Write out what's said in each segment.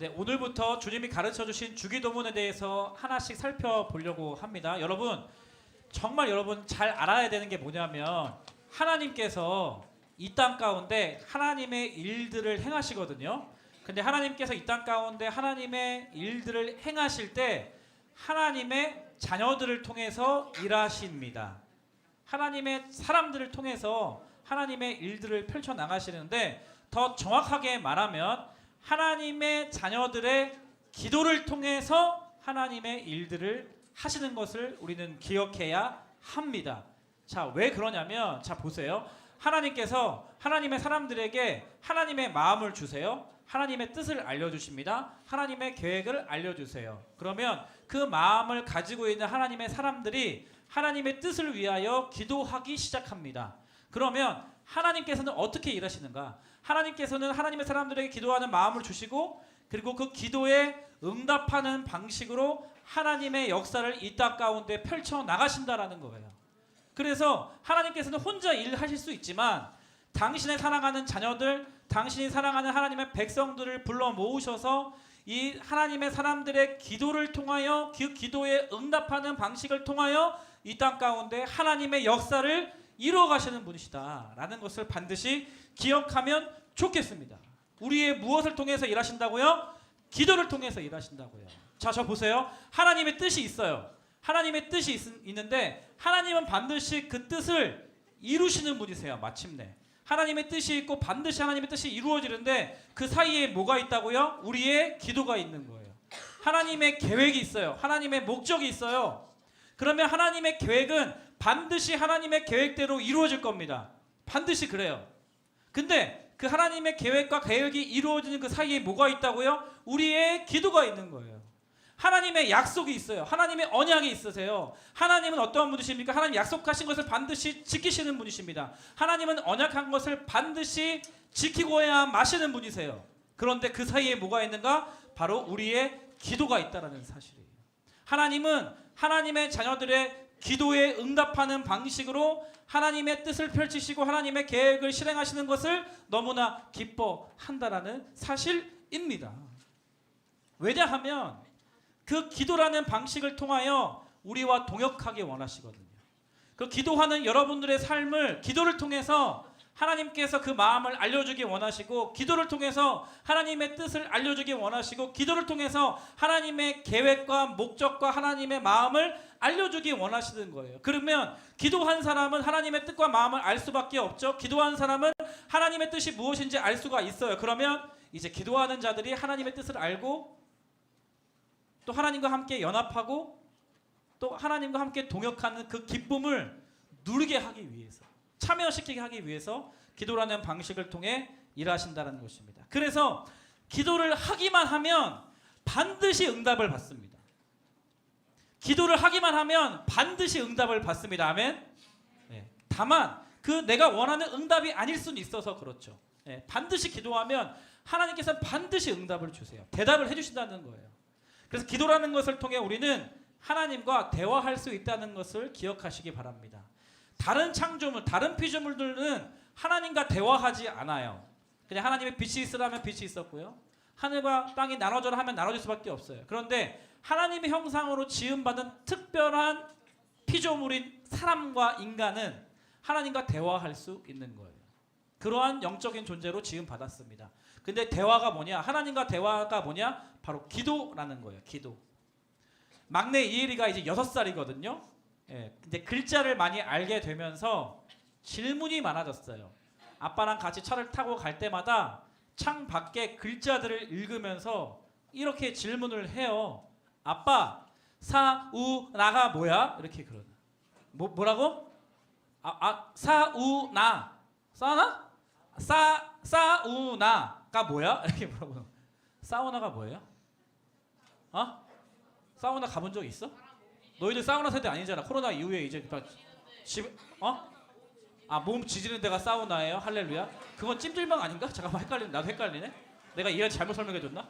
네, 오늘부터 주님이 가르쳐 주신 주기도문에 대해서 하나씩 살펴보려고 합니다. 여러분, 정말 여러분 잘 알아야 되는 게 뭐냐면 하나님께서 이 땅 가운데 하나님의 일들을 행하시거든요. 근데 하나님께서 이 땅 가운데 하나님의 일들을 행하실 때 하나님의 자녀들을 통해서 일하십니다. 하나님의 사람들을 통해서 하나님의 일들을 펼쳐 나가시는데, 더 정확하게 말하면 하나님의 자녀들의 기도를 통해서 하나님의 일들을 하시는 것을 우리는 기억해야 합니다. 자, 왜 그러냐면, 자 보세요. 하나님께서 하나님의 사람들에게 하나님의 마음을 주세요. 하나님의 뜻을 알려주십니다. 하나님의 계획을 알려주세요. 그러면 그 마음을 가지고 있는 하나님의 사람들이 하나님의 뜻을 위하여 기도하기 시작합니다. 그러면 하나님께서는 어떻게 일하시는가? 하나님께서는 하나님의 사람들에게 기도하는 마음을 주시고, 그리고 그 기도에 응답하는 방식으로 하나님의 역사를 이 땅 가운데 펼쳐 나가신다라는 거예요. 그래서 하나님께서는 혼자 일하실 수 있지만 당신의 사랑하는 자녀들, 당신이 사랑하는 하나님의 백성들을 불러 모으셔서 이 하나님의 사람들의 기도를 통하여, 그 기도에 응답하는 방식을 통하여 이 땅 가운데 하나님의 역사를 이루어 가시는 분이시다라는 것을 반드시 기억하면 좋겠습니다. 우리의 무엇을 통해서 일하신다고요? 기도를 통해서 일하신다고요. 자, 저 보세요. 하나님의 뜻이 있어요. 하나님의 뜻이 있는데 하나님은 반드시 그 뜻을 이루시는 분이세요. 마침내 하나님의 뜻이 있고 반드시 하나님의 뜻이 이루어지는데 그 사이에 뭐가 있다고요? 우리의 기도가 있는 거예요. 하나님의 계획이 있어요. 하나님의 목적이 있어요. 그러면 하나님의 계획은 반드시 하나님의 계획대로 이루어질 겁니다. 반드시 그래요. 근데 그 하나님의 계획과 계획이 이루어지는 그 사이에 뭐가 있다고요? 우리의 기도가 있는 거예요. 하나님의 약속이 있어요. 하나님의 언약이 있으세요. 하나님은 어떠한 분이십니까? 하나님 약속하신 것을 반드시 지키시는 분이십니다. 하나님은 언약한 것을 반드시 지키고야 마시는 분이세요. 그런데 그 사이에 뭐가 있는가? 바로 우리의 기도가 있다는 사실이에요. 하나님은 하나님의 자녀들의 기도에 응답하는 방식으로 하나님의 뜻을 펼치시고 하나님의 계획을 실행하시는 것을 너무나 기뻐한다라는 사실입니다. 왜냐하면 그 기도라는 방식을 통하여 우리와 동역하기 원하시거든요. 그 기도하는 여러분들의 삶을 기도를 통해서 하나님께서 그 마음을 알려주기 원하시고, 기도를 통해서 하나님의 뜻을 알려주기 원하시고, 기도를 통해서 하나님의 계획과 목적과 하나님의 마음을 알려주기 원하시는 거예요. 그러면 기도한 사람은 하나님의 뜻과 마음을 알 수밖에 없죠. 기도한 사람은 하나님의 뜻이 무엇인지 알 수가 있어요. 그러면 이제 기도하는 자들이 하나님의 뜻을 알고 또 하나님과 함께 연합하고 또 하나님과 함께 동역하는 그 기쁨을 누리게 하기 위해서, 참여시키게 하기 위해서 기도라는 방식을 통해 일하신다는 것입니다. 그래서 기도를 하기만 하면 반드시 응답을 받습니다. 기도를 하기만 하면 반드시 응답을 받습니다. 아멘. 네. 다만 그 내가 원하는 응답이 아닐 수는 있어서 그렇죠. 네. 반드시 기도하면 하나님께서 반드시 응답을 주세요. 대답을 해주신다는 거예요. 그래서 기도라는 것을 통해 우리는 하나님과 대화할 수 있다는 것을 기억하시기 바랍니다. 다른 창조물, 다른 피조물들은 하나님과 대화하지 않아요. 그냥 하나님의 빛이 있으라면 빛이 있었고요. 하늘과 땅이 나눠져라 하면 나눠질 수밖에 없어요. 그런데 하나님의 형상으로 지음받은 특별한 피조물인 사람과 인간은 하나님과 대화할 수 있는 거예요. 그러한 영적인 존재로 지음받았습니다. 근데 대화가 뭐냐? 하나님과 대화가 뭐냐? 바로 기도라는 거예요. 기도. 막내 이혜리가 이제 6살이거든요. 예, 근데 글자를 많이 알게 되면서 질문이 많아졌어요. 아빠랑 같이 차를 타고 갈 때마다 창 밖에 글자들을 읽으면서 이렇게 질문을 해요. 아빠, 사우나가 뭐야? 이렇게 그러나. 뭐라고? 사우나. 사우나? 사우나가 뭐야? 이렇게 물어보는. 사우나가 뭐예요? 어? 사우나 가본 적 있어? 너희들 사우나 세대 아니잖아. 코로나 이후에 이제 다 집, 몸 지지는 데가 사우나예요? 할렐루야? 그건 찜질방 아닌가? 잠깐만 헷갈리네. 나도 헷갈리네. 내가 이해를 잘못 설명해줬나?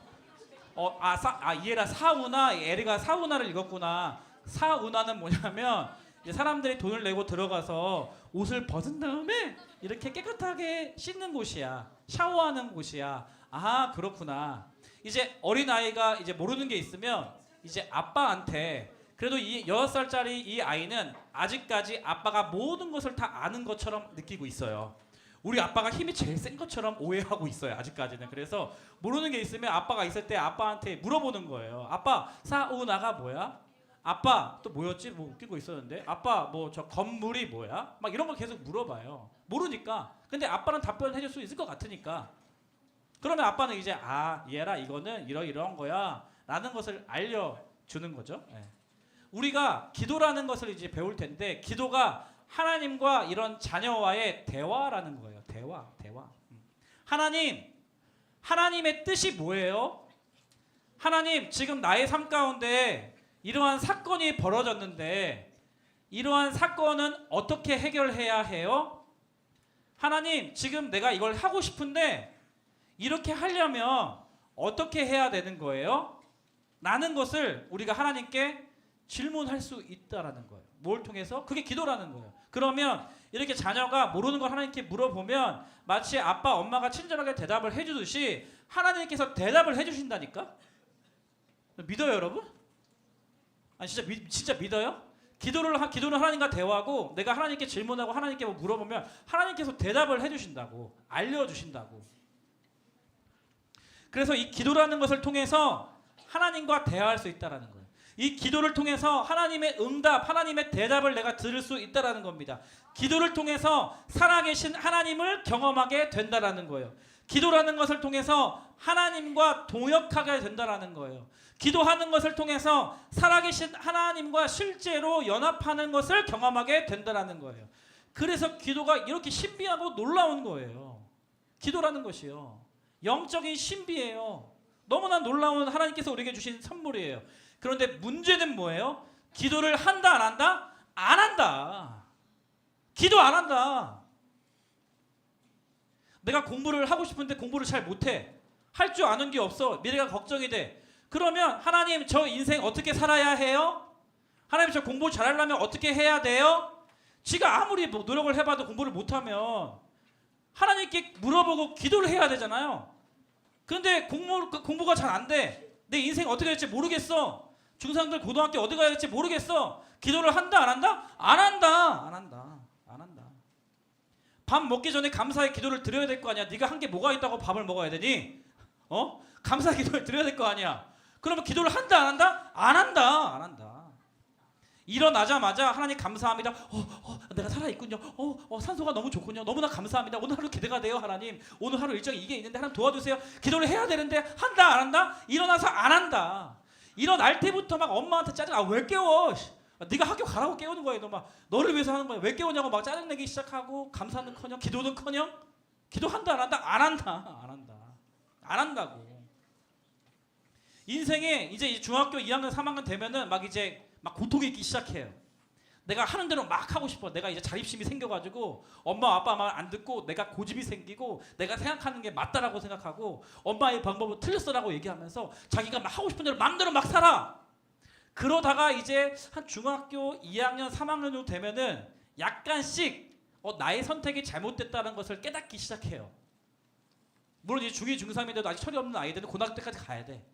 이해라 사우나, 에리가 사우나를 읽었구나. 사우나는 뭐냐면 이제 사람들이 돈을 내고 들어가서 옷을 벗은 다음에 이렇게 깨끗하게 씻는 곳이야. 샤워하는 곳이야. 아, 그렇구나. 이제 어린아이가 이제 모르는 게 있으면 이제 아빠한테 그래도 이 6살짜리 이 아이는 아직까지 아빠가 모든 것을 다 아는 것처럼 느끼고 있어요. 우리 아빠가 힘이 제일 센 것처럼 오해하고 있어요. 아직까지는. 그래서 모르는 게 있으면 아빠가 있을 때 아빠한테 물어보는 거예요. 아빠 사우나가 뭐야? 아빠 또 뭐였지? 뭐 웃긴 거 있었는데 아빠 뭐 저 건물이 뭐야? 막 이런 걸 계속 물어봐요. 모르니까. 근데 아빠는 답변을 해줄 수 있을 것 같으니까. 그러면 아빠는 이제 얘라 이거는 이러이러한 거야 라는 것을 알려주는 거죠. 네. 우리가 기도라는 것을 이제 배울 텐데 기도가 하나님과 이런 자녀와의 대화라는 거예요. 대화. 하나님의 뜻이 뭐예요? 하나님 지금 나의 삶 가운데 이러한 사건이 벌어졌는데 이러한 사건은 어떻게 해결해야 해요? 하나님 지금 내가 이걸 하고 싶은데 이렇게 하려면 어떻게 해야 되는 거예요? 라는 것을 우리가 하나님께 질문할 수 있다라는 거예요. 뭘 통해서? 그게 기도라는 거예요. 그러면 이렇게 자녀가 모르는 걸 하나님께 물어보면 마치 아빠, 엄마가 친절하게 대답을 해주듯이 하나님께서 대답을 해주신다니까? 믿어요, 여러분? 아니 진짜 믿어요? 기도는 하나님과 대화하고 내가 하나님께 질문하고 하나님께 뭐 물어보면 하나님께서 대답을 해주신다고 알려주신다고. 그래서 이 기도라는 것을 통해서 하나님과 대화할 수 있다라는 거예요. 이 기도를 통해서 하나님의 응답, 하나님의 대답을 내가 들을 수 있다라는 겁니다. 기도를 통해서 살아계신 하나님을 경험하게 된다라는 거예요. 기도라는 것을 통해서 하나님과 동역하게 된다라는 거예요. 기도하는 것을 통해서 살아계신 하나님과 실제로 연합하는 것을 경험하게 된다라는 거예요. 그래서 기도가 이렇게 신비하고 놀라운 거예요. 기도라는 것이요. 영적인 신비예요. 너무나 놀라운 하나님께서 우리에게 주신 선물이에요. 그런데 문제는 뭐예요? 기도를 한다 안 한다? 안 한다. 기도 안 한다. 내가 공부를 하고 싶은데 공부를 잘 못해. 할 줄 아는 게 없어. 미래가 걱정이 돼. 그러면 하나님 저 인생 어떻게 살아야 해요? 하나님 저 공부 잘하려면 어떻게 해야 돼요? 지가 아무리 노력을 해봐도 공부를 못하면 하나님께 물어보고 기도를 해야 되잖아요. 그런데 공부가 잘 안 돼. 내 인생 어떻게 될지 모르겠어. 중상들 고등학교 어디 가야 될지 모르겠어. 기도를 한다 안 한다? 안 한다. 밥 먹기 전에 감사의 기도를 드려야 될 거 아니야. 네가 한 게 뭐가 있다고 밥을 먹어야 되니? 감사 기도를 드려야 될 거 아니야. 그러면 기도를 한다 안 한다? 안 한다. 일어나자마자 하나님 감사합니다. 내가 살아있군요. 산소가 너무 좋군요. 너무나 감사합니다. 오늘 하루 기대가 돼요. 하나님 오늘 하루 일정이 이게 있는데 하나님 도와주세요. 기도를 해야 되는데 한다 안 한다? 일어나서 안 한다. 일어날 때부터 막 엄마한테 짜증. 왜 깨워? 네가 학교 가라고 깨우는 거야. 너 막 너를 위해서 하는 거야. 왜 깨우냐고 막 짜증내기 시작하고 감사는커녕 기도는커녕 기도한다 안 한다? 안 한다고. 인생에 이제 중학교 2학년 3학년 되면은 막 고통이 있기 시작해요. 내가 하는 대로 막 하고 싶어. 내가 이제 자립심이 생겨가지고 엄마 아빠 말 안 듣고 내가 고집이 생기고 내가 생각하는 게 맞다라고 생각하고 엄마의 방법은 틀렸어라고 얘기하면서 자기가 막 하고 싶은 대로 마음대로 막 살아. 그러다가 이제 한 중학교 2학년 3학년 정도 되면은 약간씩 나의 선택이 잘못됐다는 것을 깨닫기 시작해요. 물론 이제 중2, 중3인데도 아직 철이 없는 아이들은 고등학교 때까지 가야 돼.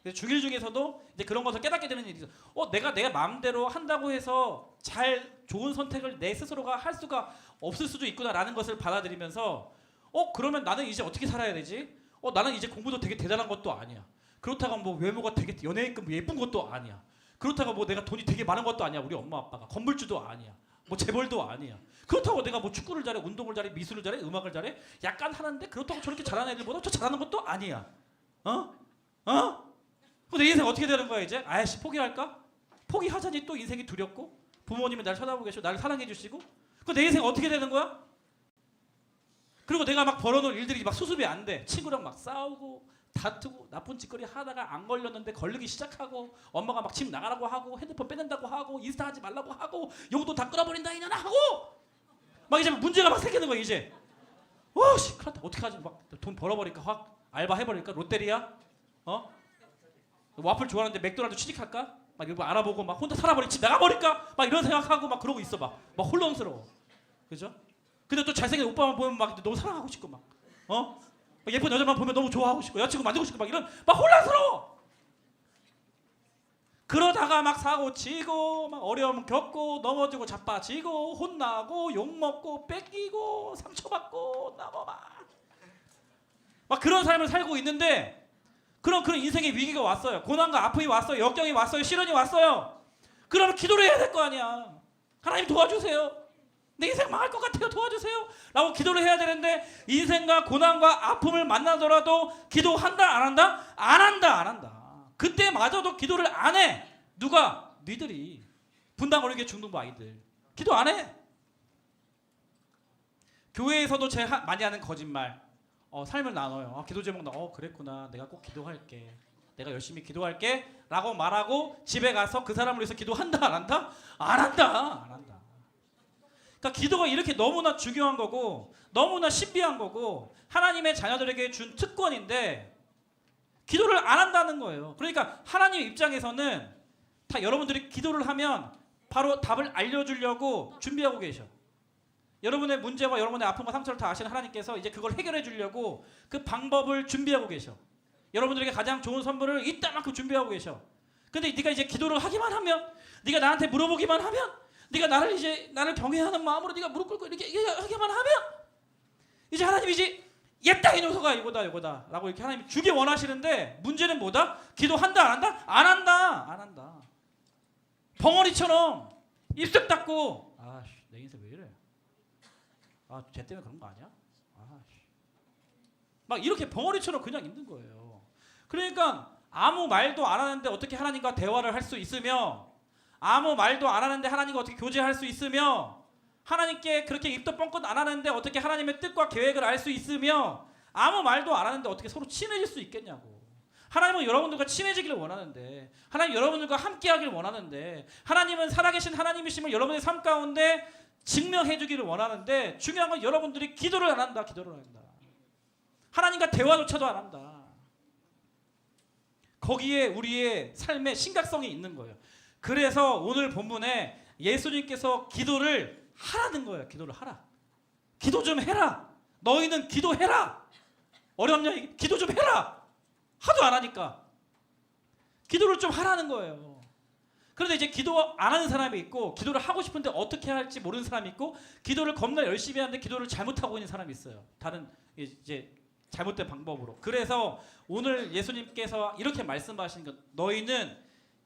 중1 중에서도 이제 그런 것을 깨닫게 되는 일이 있어. 내가 내 마음대로 한다고 해서 좋은 선택을 내 스스로가 할 수가 없을 수도 있구나라는 것을 받아들이면서 그러면 나는 이제 어떻게 살아야 되지? 나는 이제 공부도 되게 대단한 것도 아니야. 그렇다고 뭐 외모가 되게 연예인급 예쁜 것도 아니야. 그렇다고 뭐 내가 돈이 되게 많은 것도 아니야. 우리 엄마 아빠가 건물주도 아니야. 뭐 재벌도 아니야. 그렇다고 내가 뭐 축구를 잘해, 운동을 잘해, 미술을 잘해, 음악을 잘해. 약간 하는데 그렇다고 저렇게 잘하는 애들보다 저 잘하는 것도 아니야. 내 인생 어떻게 되는 거야 이제? 아이씨 포기할까? 포기하자니 또 인생이 두렵고 부모님이 나를 쳐다보고 계시고 나를 사랑해 주시고 내 인생 어떻게 되는 거야? 그리고 내가 막 벌어놓은 일들이 막 수습이 안 돼. 친구랑 막 싸우고 다투고 나쁜 짓거리 하다가 안 걸렸는데 걸리기 시작하고 엄마가 막 집 나가라고 하고 핸드폰 빼낸다고 하고 인스타 하지 말라고 하고 용돈 다 끌어버린다 이년아 하고 막 이제 문제가 막 생기는 거야 이제. 씨 큰일 났다. 어떡하지? 막 돈 벌어버릴까? 확 알바 해버릴까? 롯데리아? 와플 좋아하는데 맥도날드 취직할까? 막 이거 알아보고 막 혼자 살아버리지 나가버릴까? 막 이런 생각하고 막 그러고 있어 막 혼란스러워. 그죠? 근데 또 잘생긴 오빠만 보면 막 너무 사랑하고 싶고 막 예쁜 여자만 보면 너무 좋아하고 싶고 여자친구 만들고 싶고 막 이런 막 혼란스러워. 그러다가 막 사고 치고 막 어려움 겪고 넘어지고 자빠지고 혼나고 욕먹고 뺏기고 상처받고 막 그런 삶을 살고 있는데 그런 인생의 위기가 왔어요. 고난과 아픔이 왔어요. 역경이 왔어요. 시련이 왔어요. 그러면 기도를 해야 될 거 아니야. 하나님 도와주세요. 내 인생 망할 것 같아요. 도와주세요. 라고 기도를 해야 되는데 인생과 고난과 아픔을 만나더라도 기도한다 안 한다? 안 한다. 그때마저도 기도를 안 해. 누가? 니들이. 분당 어리게 중등부 아이들. 기도 안 해. 교회에서도 제가 많이 하는 거짓말. 삶을 나눠요. 기도 제목 그랬구나. 내가 꼭 기도할게. 내가 열심히 기도할게. 라고 말하고 집에 가서 그 사람을 위해서 기도한다 안 한다? 안 한다. 그러니까 기도가 이렇게 너무나 중요한 거고 너무나 신비한 거고 하나님의 자녀들에게 준 특권인데 기도를 안 한다는 거예요. 그러니까 하나님 입장에서는 다 여러분들이 기도를 하면 바로 답을 알려주려고 준비하고 계셔. 여러분의 문제와 여러분의 아픔과 상처를 다 아시는 하나님께서 이제 그걸 해결해 주려고 그 방법을 준비하고 계셔. 여러분들에게 가장 좋은 선물을 이따만큼 준비하고 계셔. 근데 네가 이제 기도를 하기만 하면, 네가 나한테 물어보기만 하면, 네가 나를 경외하는 마음으로 네가 무릎 꿇고 이렇게 하기만 하면 이제 하나님이 이제 옛다 이 녀석아 이거다 라고 이렇게 하나님이 주기 원하시는데 문제는 뭐다? 기도한다 안 한다? 안 한다. 벙어리처럼 입술 닫고 내 인생 왜 이래? 쟤 때문에 그런 거 아니야? 막 이렇게 벙어리처럼 그냥 있는 거예요. 그러니까 아무 말도 안 하는데 어떻게 하나님과 대화를 할 수 있으며 아무 말도 안 하는데 하나님과 어떻게 교제할 수 있으며 하나님께 그렇게 입도 뻥끗 안 하는데 어떻게 하나님의 뜻과 계획을 알 수 있으며 아무 말도 안 하는데 어떻게 서로 친해질 수 있겠냐고. 하나님은 여러분들과 친해지기를 원하는데 하나님 여러분들과 함께하기를 원하는데 하나님은 살아계신 하나님이심을 여러분의 삶 가운데 증명해 주기를 원하는데 중요한 건 여러분들이 기도를 안 한다. 하나님과 대화조차도 안 한다. 거기에 우리의 삶의 심각성이 있는 거예요. 그래서 오늘 본문에 예수님께서 기도를 하라는 거예요. 기도를 하라. 기도 좀 해라. 너희는 기도해라. 어렵냐? 기도 좀 해라. 하도 안 하니까. 기도를 좀 하라는 거예요. 그런데 이제 기도 안 하는 사람이 있고 기도를 하고 싶은데 어떻게 할지 모르는 사람이 있고 기도를 겁나 열심히 하는데 기도를 잘못하고 있는 사람이 있어요. 다른 이제 잘못된 방법으로. 그래서 오늘 예수님께서 이렇게 말씀하신 것, 너희는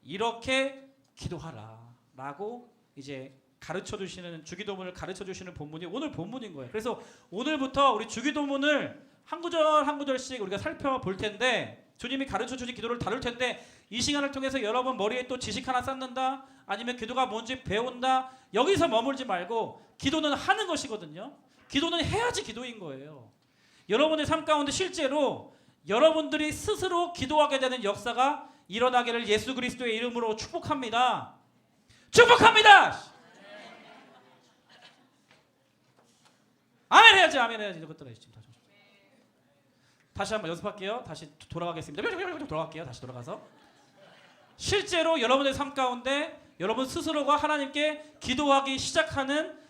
이렇게 기도하라 라고 이제 가르쳐 주시는, 주기도문을 가르쳐 주시는 본문이 오늘 본문인 거예요. 그래서 오늘부터 우리 주기도문을 한 구절 한 구절씩 우리가 살펴볼 텐데 주님이 가르쳐 주신 기도를 다룰 텐데 이 시간을 통해서 여러분 머리에 또 지식 하나 쌓는다 아니면 기도가 뭔지 배운다 여기서 머물지 말고 기도는 하는 것이거든요. 기도는 해야지 기도인 거예요. 여러분의 삶 가운데 실제로 여러분들이 스스로 기도하게 되는 역사가 일어나기를 예수 그리스도의 이름으로 축복합니다. 축복합니다. 아멘 해야지. 이것들 해야지. 다시 한번 연습할게요. 다시 돌아가겠습니다. 다시 돌아가서 실제로 여러분의 삶 가운데 여러분 스스로가 하나님께 기도하기를 시작하는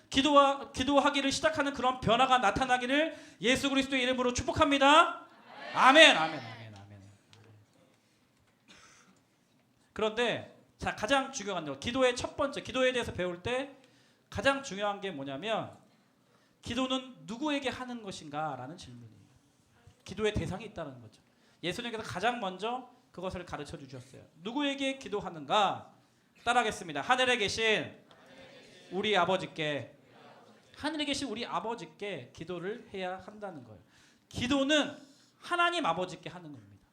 그런 변화가 나타나기를 예수 그리스도의 이름으로 축복합니다. 아멘. 그런데 자, 가장 중요한 거, 기도의 첫 번째, 기도에 대해서 배울 때 가장 중요한 게 뭐냐면 기도는 누구에게 하는 것인가 라는 질문이에요. 기도의 대상이 있다는 거죠. 예수님께서 가장 먼저 그것을 가르쳐 주셨어요. 누구에게 기도하는가? 따라하겠습니다. 하늘에 계신 우리 아버지께, 하늘에 계신 우리 아버지께 기도를 해야 한다는 거예요. 기도는 하나님 아버지께 하는 겁니다.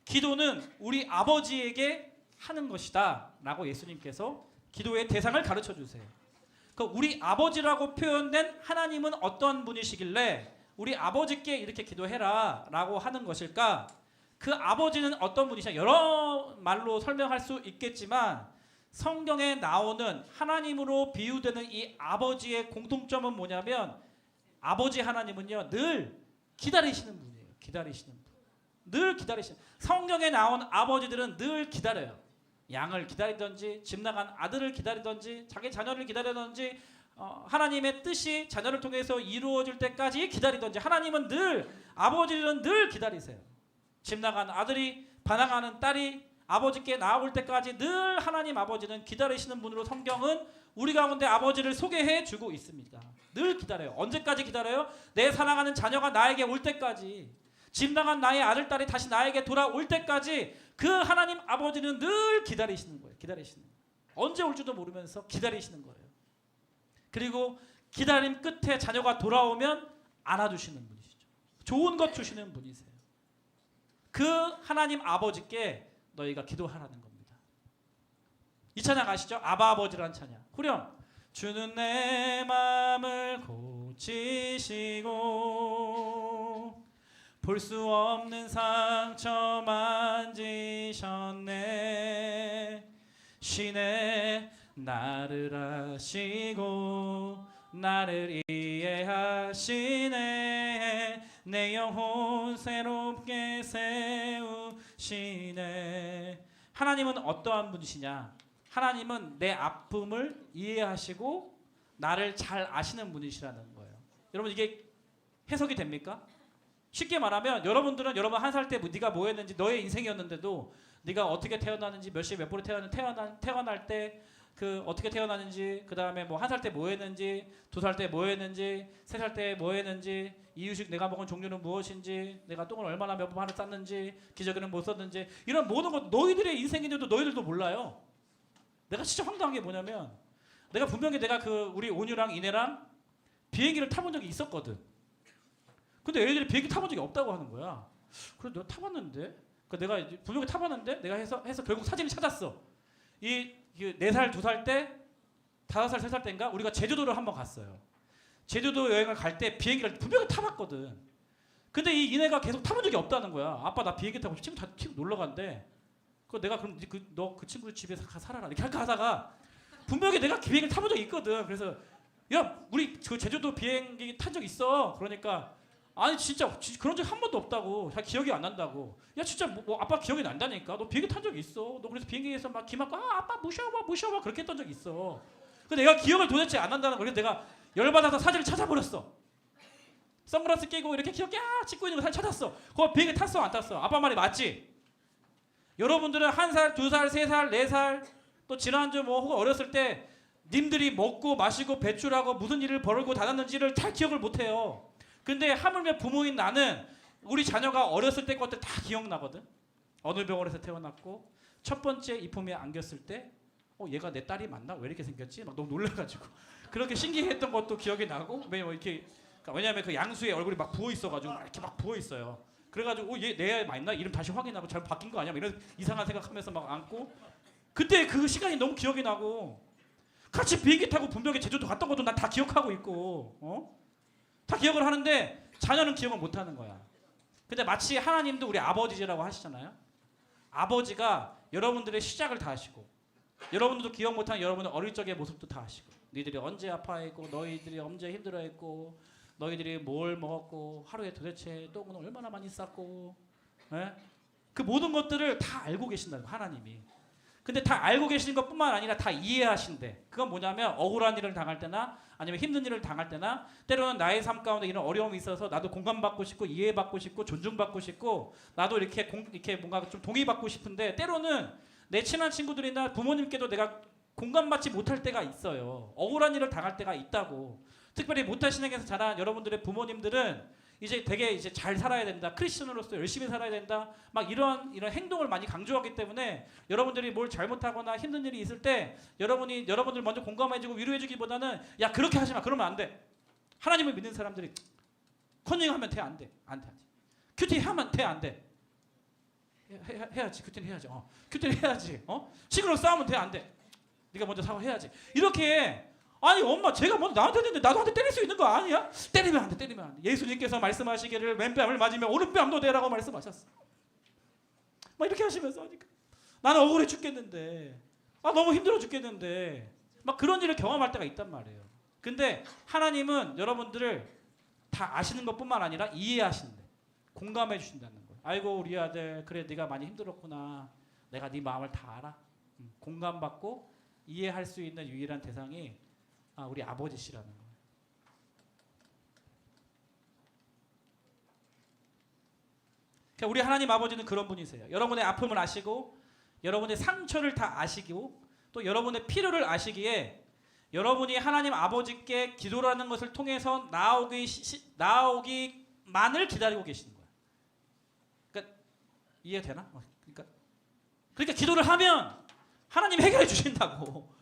기도는 우리 아버지에게 하는 것이다 라고 예수님께서 기도의 대상을 가르쳐 주세요. 그러니까 우리 아버지라고 표현된 하나님은 어떤 분이시길래 우리 아버지께 이렇게 기도해라 라고 하는 것일까? 그 아버지는 어떤 분이시냐? 여러 말로 설명할 수 있겠지만 성경에 나오는 하나님으로 비유되는 이 아버지의 공통점은 뭐냐면 아버지 하나님은요 늘 기다리시는 분이에요. 늘 기다리시는. 성경에 나온 아버지들은 늘 기다려요. 양을 기다리든지 집 나간 아들을 기다리든지 자기 자녀를 기다리든지 하나님의 뜻이 자녀를 통해서 이루어질 때까지 기다리든지 하나님은 늘 아버지는 늘 기다리세요. 집 나간 아들이 반항하는 딸이 아버지께 나아올 때까지 늘 하나님 아버지는 기다리시는 분으로 성경은 우리 가운데 아버지를 소개해 주고 있습니다. 늘 기다려요. 언제까지 기다려요? 내 사랑하는 자녀가 나에게 올 때까지, 집 나간 나의 아들 딸이 다시 나에게 돌아올 때까지 그 하나님 아버지는 늘 기다리시는 거예요. 기다리시는 거예요. 언제 올지도 모르면서 기다리시는 거예요. 그리고 기다림 끝에 자녀가 돌아오면 안아주시는 분이시죠. 좋은 것 주시는 분이세요. 그 하나님 아버지께 너희가 기도하라는 겁니다. 이 찬양 아시죠? 아바 아버지라는 찬양. 후렴. 주는 내 마음을 고치시고 볼 수 없는 상처 만지셨네. 신의 나를 아시고 나를 이해하시네. 내 영혼 새롭게 세우시네. 하나님은 어떠한 분이시냐? 하나님은 내 아픔을 이해하시고 나를 잘 아시는 분이시라는 거예요. 여러분 이게 해석이 됩니까? 쉽게 말하면 여러분들은 여러분 한 살 때 네가 뭐 했는지 너의 인생이었는데도 네가 어떻게 태어났는지 몇 시에 몇 분에 태어날 때 그 어떻게 태어났는지, 그 다음에 뭐 한 살 때 뭐 했는지, 2살 때 뭐 했는지, 3살 때 뭐 했는지, 이유식 내가 먹은 종류는 무엇인지, 내가 똥을 얼마나 몇 번을 쌌는지, 기저귀는 못 썼는지, 이런 모든 것 너희들의 인생인데도 너희들도 몰라요. 내가 진짜 황당한 게 뭐냐면 내가 분명히 내가 그 우리 온유랑 이내랑 비행기를 타본 적이 있었거든. 근데 애들이 비행기 타본 적이 없다고 하는 거야. 그래 내가 타봤는데, 그 내가 분명히 타봤는데 내가 해서 결국 사진을 찾았어. 이 4살, 2살 때, 5살, 3살 때인가 우리가 제주도를 한번 갔어요. 제주도 여행을 갈 때 비행기를 분명히 타봤거든. 근데 이 이내가 계속 타본 적이 없다는 거야. 아빠 나 비행기 타고 친구 놀러 간대. 그 내가 그럼 너 그 친구 집에서 살아라 이렇게 할까 하다가 분명히 내가 비행기 타본 적이 있거든. 그래서 야 우리 그 제주도 비행기 탄 적 있어. 그러니까 아니 진짜 그런 적 한 번도 없다고. 잘 기억이 안 난다고. 야 진짜 뭐 아빠 기억이 난다니까. 너 비행기 탄 적 있어. 너 그래서 비행기에서 막 기 막고 아빠 무셔봐 그렇게 했던 적 있어. 근데 내가 기억을 도대체 안 난다는 거. 그래서 내가 열받아서 사진을 찾아버렸어. 선글라스 끼고 이렇게 기억 찍고 있는 거 사진 찾았어. 그거 비행기 탔어 안 탔어? 아빠 말이 맞지? 여러분들은 1살, 2살, 3살, 4살 또 지난주 뭐 혹은 어렸을 때 님들이 먹고 마시고 배출하고 무슨 일을 벌이고 다녔는지를 잘 기억을 못해요. 근데 하물며 부모인 나는 우리 자녀가 어렸을 때 것들 다 기억나거든. 어느 병원에서 태어났고 첫 번째 이품에 안겼을 때 얘가 내 딸이 맞나? 왜 이렇게 생겼지? 막 너무 놀라가지고 그렇게 신기했던 것도 기억이 나고 왜냐면 그 양수의 얼굴이 막 부어 있어가지고 막 이렇게 막 부어 있어요. 그래가지고 얘 내 애 맞나? 이름 다시 확인하고 잘못 바뀐 거 아니야? 이런 이상한 생각하면서 막 안고 그때 그 시간이 너무 기억이 나고 같이 비행기 타고 분명히 제주도 갔던 것도 난 다 기억하고 있고 다 기억을 하는데 자녀는 기억을 못하는 거야. 근데 마치 하나님도 우리 아버지라고 하시잖아요. 아버지가 여러분들의 시작을 다 하시고 여러분들도 기억 못하는 여러분의 어릴 적의 모습도 다 하시고 너희들이 언제 아파했고 너희들이 언제 힘들어했고 너희들이 뭘 먹었고 하루에 도대체 똥은 얼마나 많이 쌌고 그 모든 것들을 다 알고 계신다고 하나님이. 근데 다 알고 계시는 것뿐만 아니라 다 이해하신대. 그건 뭐냐면 억울한 일을 당할 때나 아니면 힘든 일을 당할 때나 때로는 나의 삶 가운데 이런 어려움이 있어서 나도 공감받고 싶고 이해받고 싶고 존중받고 싶고 나도 이렇게 뭔가 좀 동의받고 싶은데 때로는 내 친한 친구들이나 부모님께도 내가 공감받지 못할 때가 있어요. 억울한 일을 당할 때가 있다고. 특별히 못하신에게서 자란 여러분들의 부모님들은 이제 되게 이제 잘 살아야 된다. 크리스천으로서 열심히 살아야 된다. 막 이런 행동을 많이 강조하기 때문에 여러분들이 뭘 잘못하거나 힘든 일이 있을 때 여러분들 먼저 공감해주고 위로해주기보다는 야 그렇게 하지 마. 그러면 안 돼. 하나님을 믿는 사람들이 컨닝하면 돼 안 돼? 안 돼. 큐티하면 돼 안 돼? 해야지. 큐티는 해야지. 큐티는 해야지. 친구랑 싸우면 돼 안 돼? 네가 먼저 사과해야지. 이렇게 아니 엄마 제가 먼저 나한테 했는데 나도 한테 때릴 수 있는 거 아니야? 때리면 안 돼. 때리면 안 돼. 예수님께서 말씀하시기를 왼뺨을 맞으면 오른뺨도 대라고 말씀하셨어. 막 이렇게 하시면서 하니까 나는 억울해 죽겠는데 너무 힘들어 죽겠는데 막 그런 일을 경험할 때가 있단 말이에요. 근데 하나님은 여러분들을 다 아시는 것뿐만 아니라 이해하신대. 공감해 주신다는 거예요. 아이고 우리 아들 그래 네가 많이 힘들었구나. 내가 네 마음을 다 알아. 공감받고 이해할 수 있는 유일한 대상이 우리 아버지시라는 거예요. 그러니까 우리 하나님 아버지는 그런 분이세요. 여러분의 아픔을 아시고 여러분의 상처를 다 아시고 또 여러분의 필요를 아시기에 여러분이 하나님 아버지께 기도라는 것을 통해서 나오기만을 기다리고 계시는 거예요. 그러니까 이해되나? 그러니까 기도를 하면 하나님 해결해 주신다고.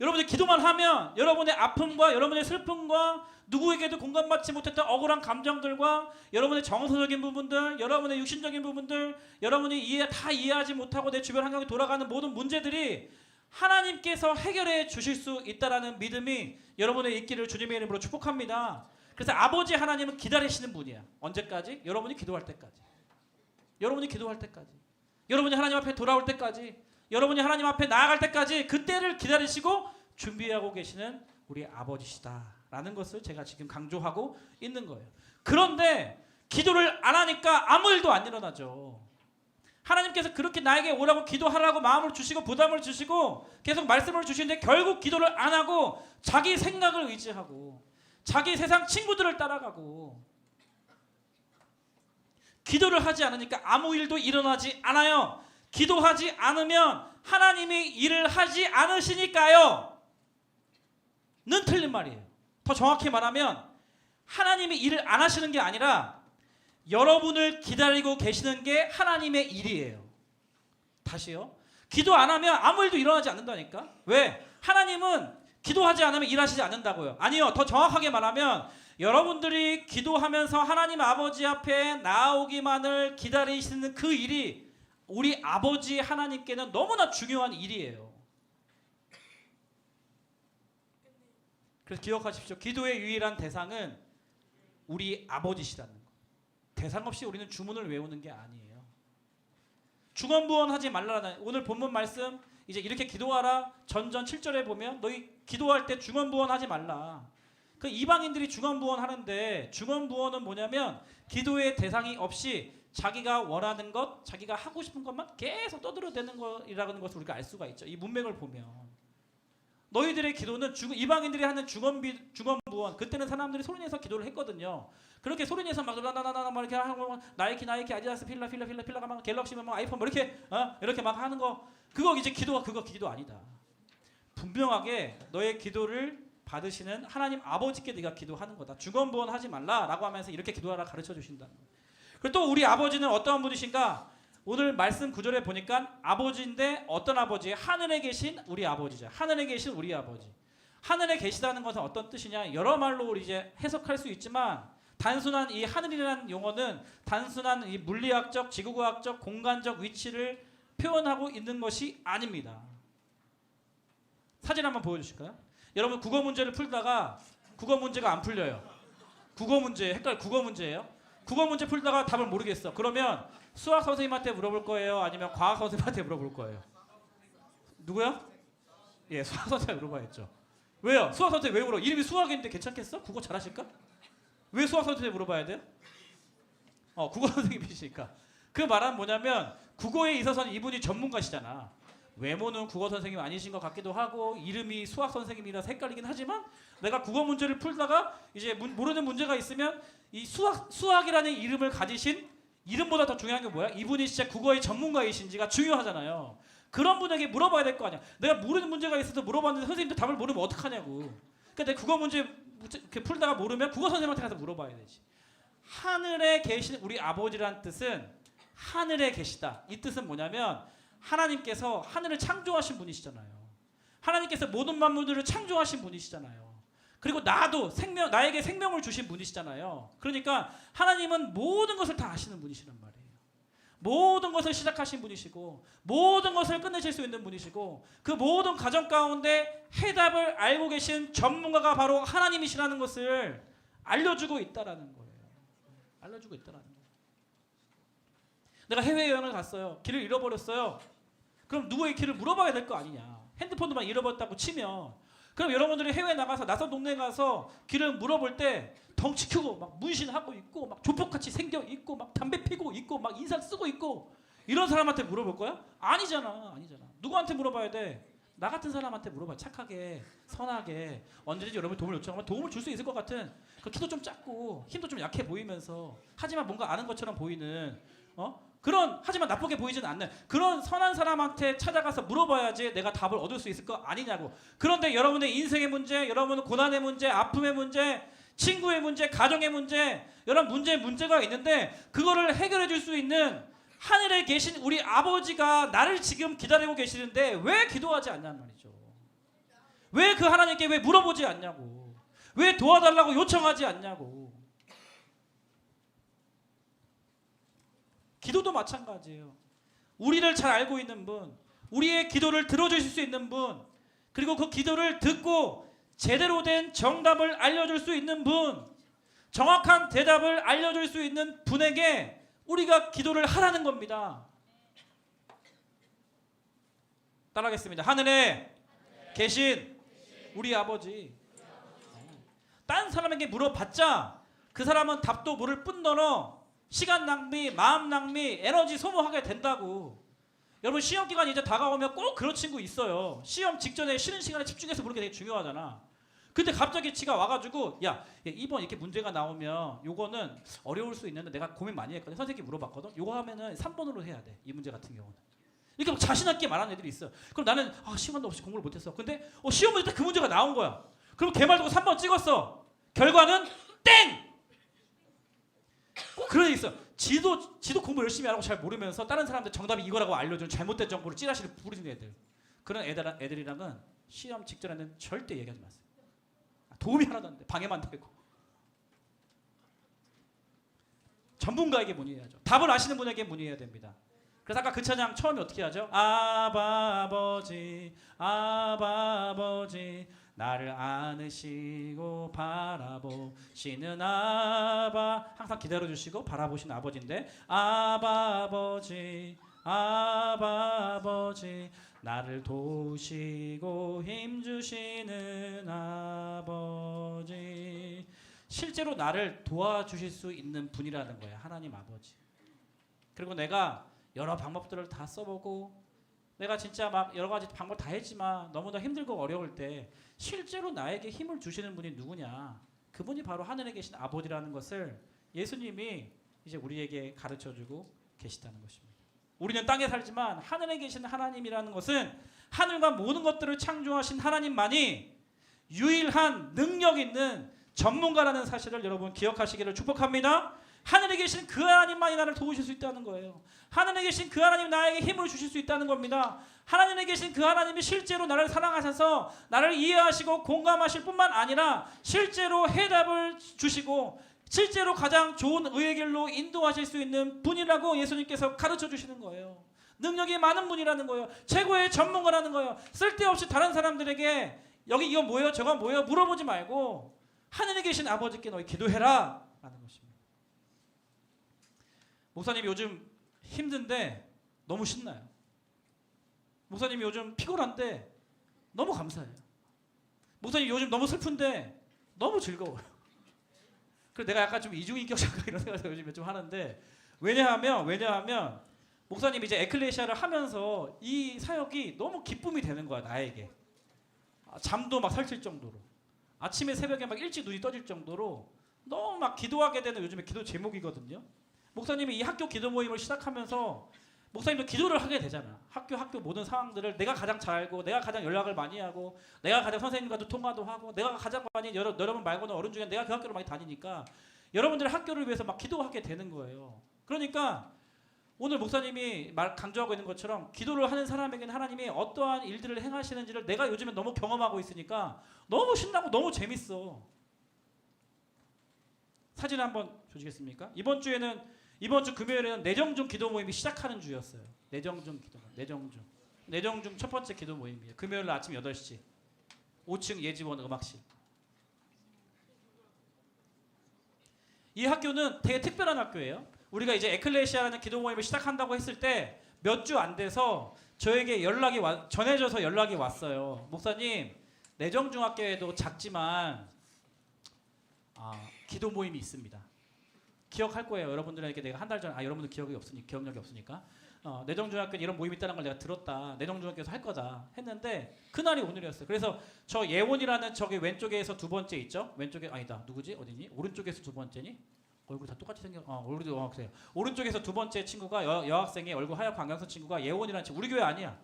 여러분이 기도만 하면 여러분의 아픔과 여러분의 슬픔과 누구에게도 공감받지 못했던 억울한 감정들과 여러분의 정서적인 부분들, 여러분의 육신적인 부분들, 여러분이 다 이해하지 못하고 내 주변 환경에 돌아가는 모든 문제들이 하나님께서 해결해 주실 수 있다라는 믿음이 여러분의 있기를 주님의 이름으로 축복합니다. 그래서 아버지 하나님은 기다리시는 분이야. 언제까지? 여러분이 기도할 때까지. 여러분이 기도할 때까지. 여러분이 하나님 앞에 돌아올 때까지. 여러분이 하나님 앞에 나아갈 때까지 그때를 기다리시고 준비하고 계시는 우리 아버지시다라는 것을 제가 지금 강조하고 있는 거예요. 그런데 기도를 안 하니까 아무 일도 안 일어나죠. 하나님께서 그렇게 나에게 오라고 기도하라고 마음을 주시고 부담을 주시고 계속 말씀을 주시는데 결국 기도를 안 하고 자기 생각을 의지하고 자기 세상 친구들을 따라가고 기도를 하지 않으니까 아무 일도 일어나지 않아요. 기도하지 않으면 하나님이 일을 하지 않으시니까요. 는 틀린 말이에요. 더 정확히 말하면 하나님이 일을 안 하시는 게 아니라 여러분을 기다리고 계시는 게 하나님의 일이에요. 다시요. 기도 안 하면 아무 일도 일어나지 않는다니까. 왜? 하나님은 기도하지 않으면 일하시지 않는다고요. 아니요. 더 정확하게 말하면 여러분들이 기도하면서 하나님 아버지 앞에 나오기만을 기다리시는 그 일이 우리 아버지 하나님께는 너무나 중요한 일이에요. 그래서 기억하십시오. 기도의 유일한 대상은 우리 아버지시라는 거. 대상 없이 우리는 주문을 외우는 게 아니에요. 중언부언하지 말라는 오늘 본문 말씀 이제 이렇게 기도하라. 전전 7절에 보면 너희 기도할 때 중언부언하지 말라. 그 이방인들이 중언부언 하는데 중언부언은 뭐냐면 기도의 대상이 없이 자기가 원하는 것, 자기가 하고 싶은 것만 계속 떠들어대는 거라는 것을 우리가 알 수가 있죠. 이 문맥을 보면 너희들의 기도는 이방인들이 하는 중언부언 그때는 사람들이 소리내서 기도를 했거든요. 그렇게 소리내서 막 나나나나 막 이렇게 하고 나이키 아디다스 필라가 막 갤럭시 막 아이폰 뭐 이렇게 막 하는 거 그거 이제 기도 아니다. 분명하게 너의 기도를 받으시는 하나님 아버지께 네가 기도하는 거다. 중언부언 하지 말라라고 하면서 이렇게 기도하라 가르쳐 주신다는 거예요. 그리고 또 우리 아버지는 어떠한 분이신가? 오늘 말씀 9절에 보니까 아버지인데 어떤 아버지? 하늘에 계신 우리 아버지죠. 하늘에 계신 우리 아버지. 하늘에 계시다는 것은 어떤 뜻이냐? 여러 말로 우리 이제 해석할 수 있지만 단순한 이 하늘이라는 용어는 단순한 이 물리학적, 지구과학적, 공간적 위치를 표현하고 있는 것이 아닙니다. 사진 한번 보여주실까요? 여러분 국어 문제를 풀다가 국어 문제가 안 풀려요. 국어 문제예요. 국어 문제 풀다가 답을 모르겠어. 그러면 수학 선생님한테 물어볼 거예요? 아니면 과학 선생님한테 물어볼 거예요? 누구야? 예, 수학 선생님한테 물어봐야죠. 왜요? 수학 선생님 왜 물어? 이름이 수학인데 괜찮겠어? 국어 잘하실까? 왜 수학 선생님한테 물어봐야 돼요? 국어 선생님이시니까. 그 말은 뭐냐면 국어에 있어서는 이분이 전문가시잖아. 외모는 국어 선생님 아니신 것 같기도 하고 이름이 수학 선생님이라서 헷갈리긴 하지만 내가 국어 문제를 풀다가 이제 모르는 문제가 있으면 이 수학이라는 이름을 가지신 이름보다 더 중요한 게 뭐야? 이분이 진짜 국어의 전문가이신지가 중요하잖아요. 그런 분에게 물어봐야 될 거 아니야. 내가 모르는 문제가 있어서 물어봤는데 선생님도 답을 모르면 어떡하냐고. 그러니까 내가 국어 문제 풀다가 모르면 국어 선생님한테 가서 물어봐야 되지. 하늘에 계신 우리 아버지란 뜻은 하늘에 계시다. 이 뜻은 뭐냐면 하나님께서 하늘을 창조하신 분이시잖아요. 하나님께서 모든 만물들을 창조하신 분이시잖아요. 그리고 나에게 생명을 주신 분이시잖아요. 그러니까 하나님은 모든 것을 다 아시는 분이시란 말이에요. 모든 것을 시작하신 분이시고 모든 것을 끝내실 수 있는 분이시고 그 모든 과정 가운데 해답을 알고 계신 전문가가 바로 하나님이시라는 것을 알려주고 있다라는 거예요. 알려주고 있다라는 거예요. 내가 해외여행을 갔어요. 길을 잃어버렸어요. 그럼 누구의 길을 물어봐야 될 거 아니냐. 핸드폰도 잃어버렸다고 치면 그럼 여러분들이 해외 나가서 낯선 동네 가서 길을 물어볼 때 덩치 크고 막 문신하고 있고 막 조폭같이 생겨 있고 막 담배 피고 있고 막 인상 쓰고 있고 이런 사람한테 물어볼 거야? 아니잖아. 누구한테 물어봐야 돼? 나 같은 사람한테 물어봐. 착하게, 선하게, 언제든지 여러분 도움을 요청하면 도움을 줄 수 있을 것 같은, 그 키도 좀 작고 힘도 좀 약해 보이면서 하지만 뭔가 아는 것처럼 보이는 그런, 하지만 나쁘게 보이지는 않는 그런 선한 사람한테 찾아가서 물어봐야지 내가 답을 얻을 수 있을 거 아니냐고. 그런데 여러분의 인생의 문제, 여러분의 고난의 문제, 아픔의 문제, 친구의 문제, 가정의 문제, 여러 문제가 있는데 그거를 해결해 줄 수 있는 하늘에 계신 우리 아버지가 나를 지금 기다리고 계시는데 왜 기도하지 않냐는 말이죠. 왜 그 하나님께 왜 물어보지 않냐고. 왜 도와달라고 요청하지 않냐고. 기도도 마찬가지예요. 우리를 잘 알고 있는 분, 우리의 기도를 들어주실 수 있는 분, 그리고 그 기도를 듣고 제대로 된 정답을 알려줄 수 있는 분, 정확한 대답을 알려줄 수 있는 분에게 우리가 기도를 하라는 겁니다. 따라하겠습니다. 하늘에 계신 우리 아버지. 딴 사람에게 물어봤자 그 사람은 답도 모를 뿐더러 시간 낭비, 마음 낭비, 에너지 소모하게 된다고. 여러분 시험 기간이 이제 다가오면 꼭 그런 친구 있어요. 시험 직전에 쉬는 시간에 집중해서 보는 게 되게 중요하잖아. 근데 갑자기 지가 와가지고 야 이번 이렇게 문제가 나오면 요거는 어려울 수 있는데 내가 고민 많이 했거든. 선생님께 물어봤거든. 요거 하면은 3번으로 해야 돼. 이 문제 같은 경우는. 이렇게 막 자신 있게 말하는 애들이 있어. 그럼 나는 시간도 없이 공부를 못했어. 근데 시험 문제 때 그 문제가 나온 거야. 그럼 걔 말 듣고 3번 찍었어. 결과는 땡! 꼭 그런 애 있어. 지도 공부 열심히 하라고 잘 모르면서 다른 사람들 정답이 이거라고 알려주는 잘못된 정보를 찌라시를 부리는 애들. 그런 애들이랑은 시험 직전에는 절대 얘기하지 마세요. 도움이 하나도 안 돼. 방해만 되고. 전문가에게 문의해야죠. 답을 아시는 분에게 문의해야 됩니다. 그래서 아까 그 찬양 처음에 어떻게 하죠? 아버지 아버지 나를 안으시고 바라보시는 아바. 항상 기다려주시고 바라보시는 아버지인데 아버지 아버지 나를 도우시고 힘주시는 아버지. 실제로 나를 도와주실 수 있는 분이라는 거예요. 하나님 아버지. 그리고 내가 여러 방법들을 다 써보고 내가 진짜 막 여러 가지 방법 다 했지만 너무나 힘들고 어려울 때 실제로 나에게 힘을 주시는 분이 누구냐. 그분이 바로 하늘에 계신 아버지라는 것을 예수님이 이제 우리에게 가르쳐주고 계시다는 것입니다. 우리는 땅에 살지만 하늘에 계신 하나님이라는 것은 하늘과 모든 것들을 창조하신 하나님만이 유일한 능력 있는 전문가라는 사실을 여러분 기억하시기를 축복합니다. 하늘에 계신 그 하나님만이 나를 도우실 수 있다는 거예요. 하늘에 계신 그 하나님 나에게 힘을 주실 수 있다는 겁니다. 하나님에 계신 그 하나님이 실제로 나를 사랑하셔서 나를 이해하시고 공감하실 뿐만 아니라 실제로 해답을 주시고 실제로 가장 좋은 의의 길로 인도하실 수 있는 분이라고 예수님께서 가르쳐 주시는 거예요. 능력이 많은 분이라는 거예요. 최고의 전문가라는 거예요. 쓸데없이 다른 사람들에게 여기 이거 뭐예요? 저거 뭐예요? 물어보지 말고 하늘에 계신 아버지께 너희 기도해라 라는 것입니다. 목사님이 요즘 힘든데 너무 신나요. 목사님이 요즘 피곤한데 너무 감사해요. 목사님이 요즘 너무 슬픈데 너무 즐거워요. 그래서 내가 약간 좀 이중인격자인가 이런 생각을 요즘에 좀 하는데 왜냐하면 목사님이 이제 에클레시아를 하면서 이 사역이 너무 기쁨이 되는 거야 나에게. 잠도 막 설칠 정도로 아침에 새벽에 막 일찍 눈이 떠질 정도로 너무 막 기도하게 되는 요즘에 기도 제목이거든요. 목사님이 이 학교 기도 모임을 시작하면서 목사님도 기도를 하게 되잖아. 학교 모든 상황들을 내가 가장 잘 알고 내가 가장 연락을 많이 하고 내가 가장 선생님과도 통화도 하고 내가 가장 많이 여러분 말고는 어른 중에 내가 그 학교를 많이 다니니까 여러분들의 학교를 위해서 막 기도하게 되는 거예요. 그러니까 오늘 목사님이 강조하고 있는 것처럼 기도를 하는 사람에게는 하나님이 어떠한 일들을 행하시는지를 내가 요즘에 너무 경험하고 있으니까 너무 신나고 너무 재밌어. 사진 한번 주시겠습니까? 이번 주 금요일에는 내정중 기도 모임이 시작하는 주였어요. 내정중 첫 번째 기도 모임이에요. 금요일 아침 8시 5층 예지원 음악실. 이 학교는 되게 특별한 학교예요. 우리가 이제 에클레시아라는 기도 모임을 시작한다고 했을 때 몇 주 안 돼서 저에게 전해져서 연락이 왔어요. 목사님, 내정중학교에도 작지만 기도 모임이 있습니다. 기억할 거예요. 여러분들에게 내가 한 달 전에 여러분들 기억력이 없으니까 내정중학교는 이런 모임이 있다는 걸 내가 들었다. 내정중학교에서 할 거다 했는데 그날이 오늘이었어요. 그래서 저 예원이라는 저기 왼쪽에서 두 번째 있죠? 왼쪽에 아니다. 누구지? 어디니? 오른쪽에서 두 번째니? 얼굴 다 똑같이 생겨. 얼굴도 그래요. 오른쪽에서 두 번째 친구가 여학생의 얼굴 하얗고 강경선 친구가 예원이라는 친구. 우리 교회 아니야.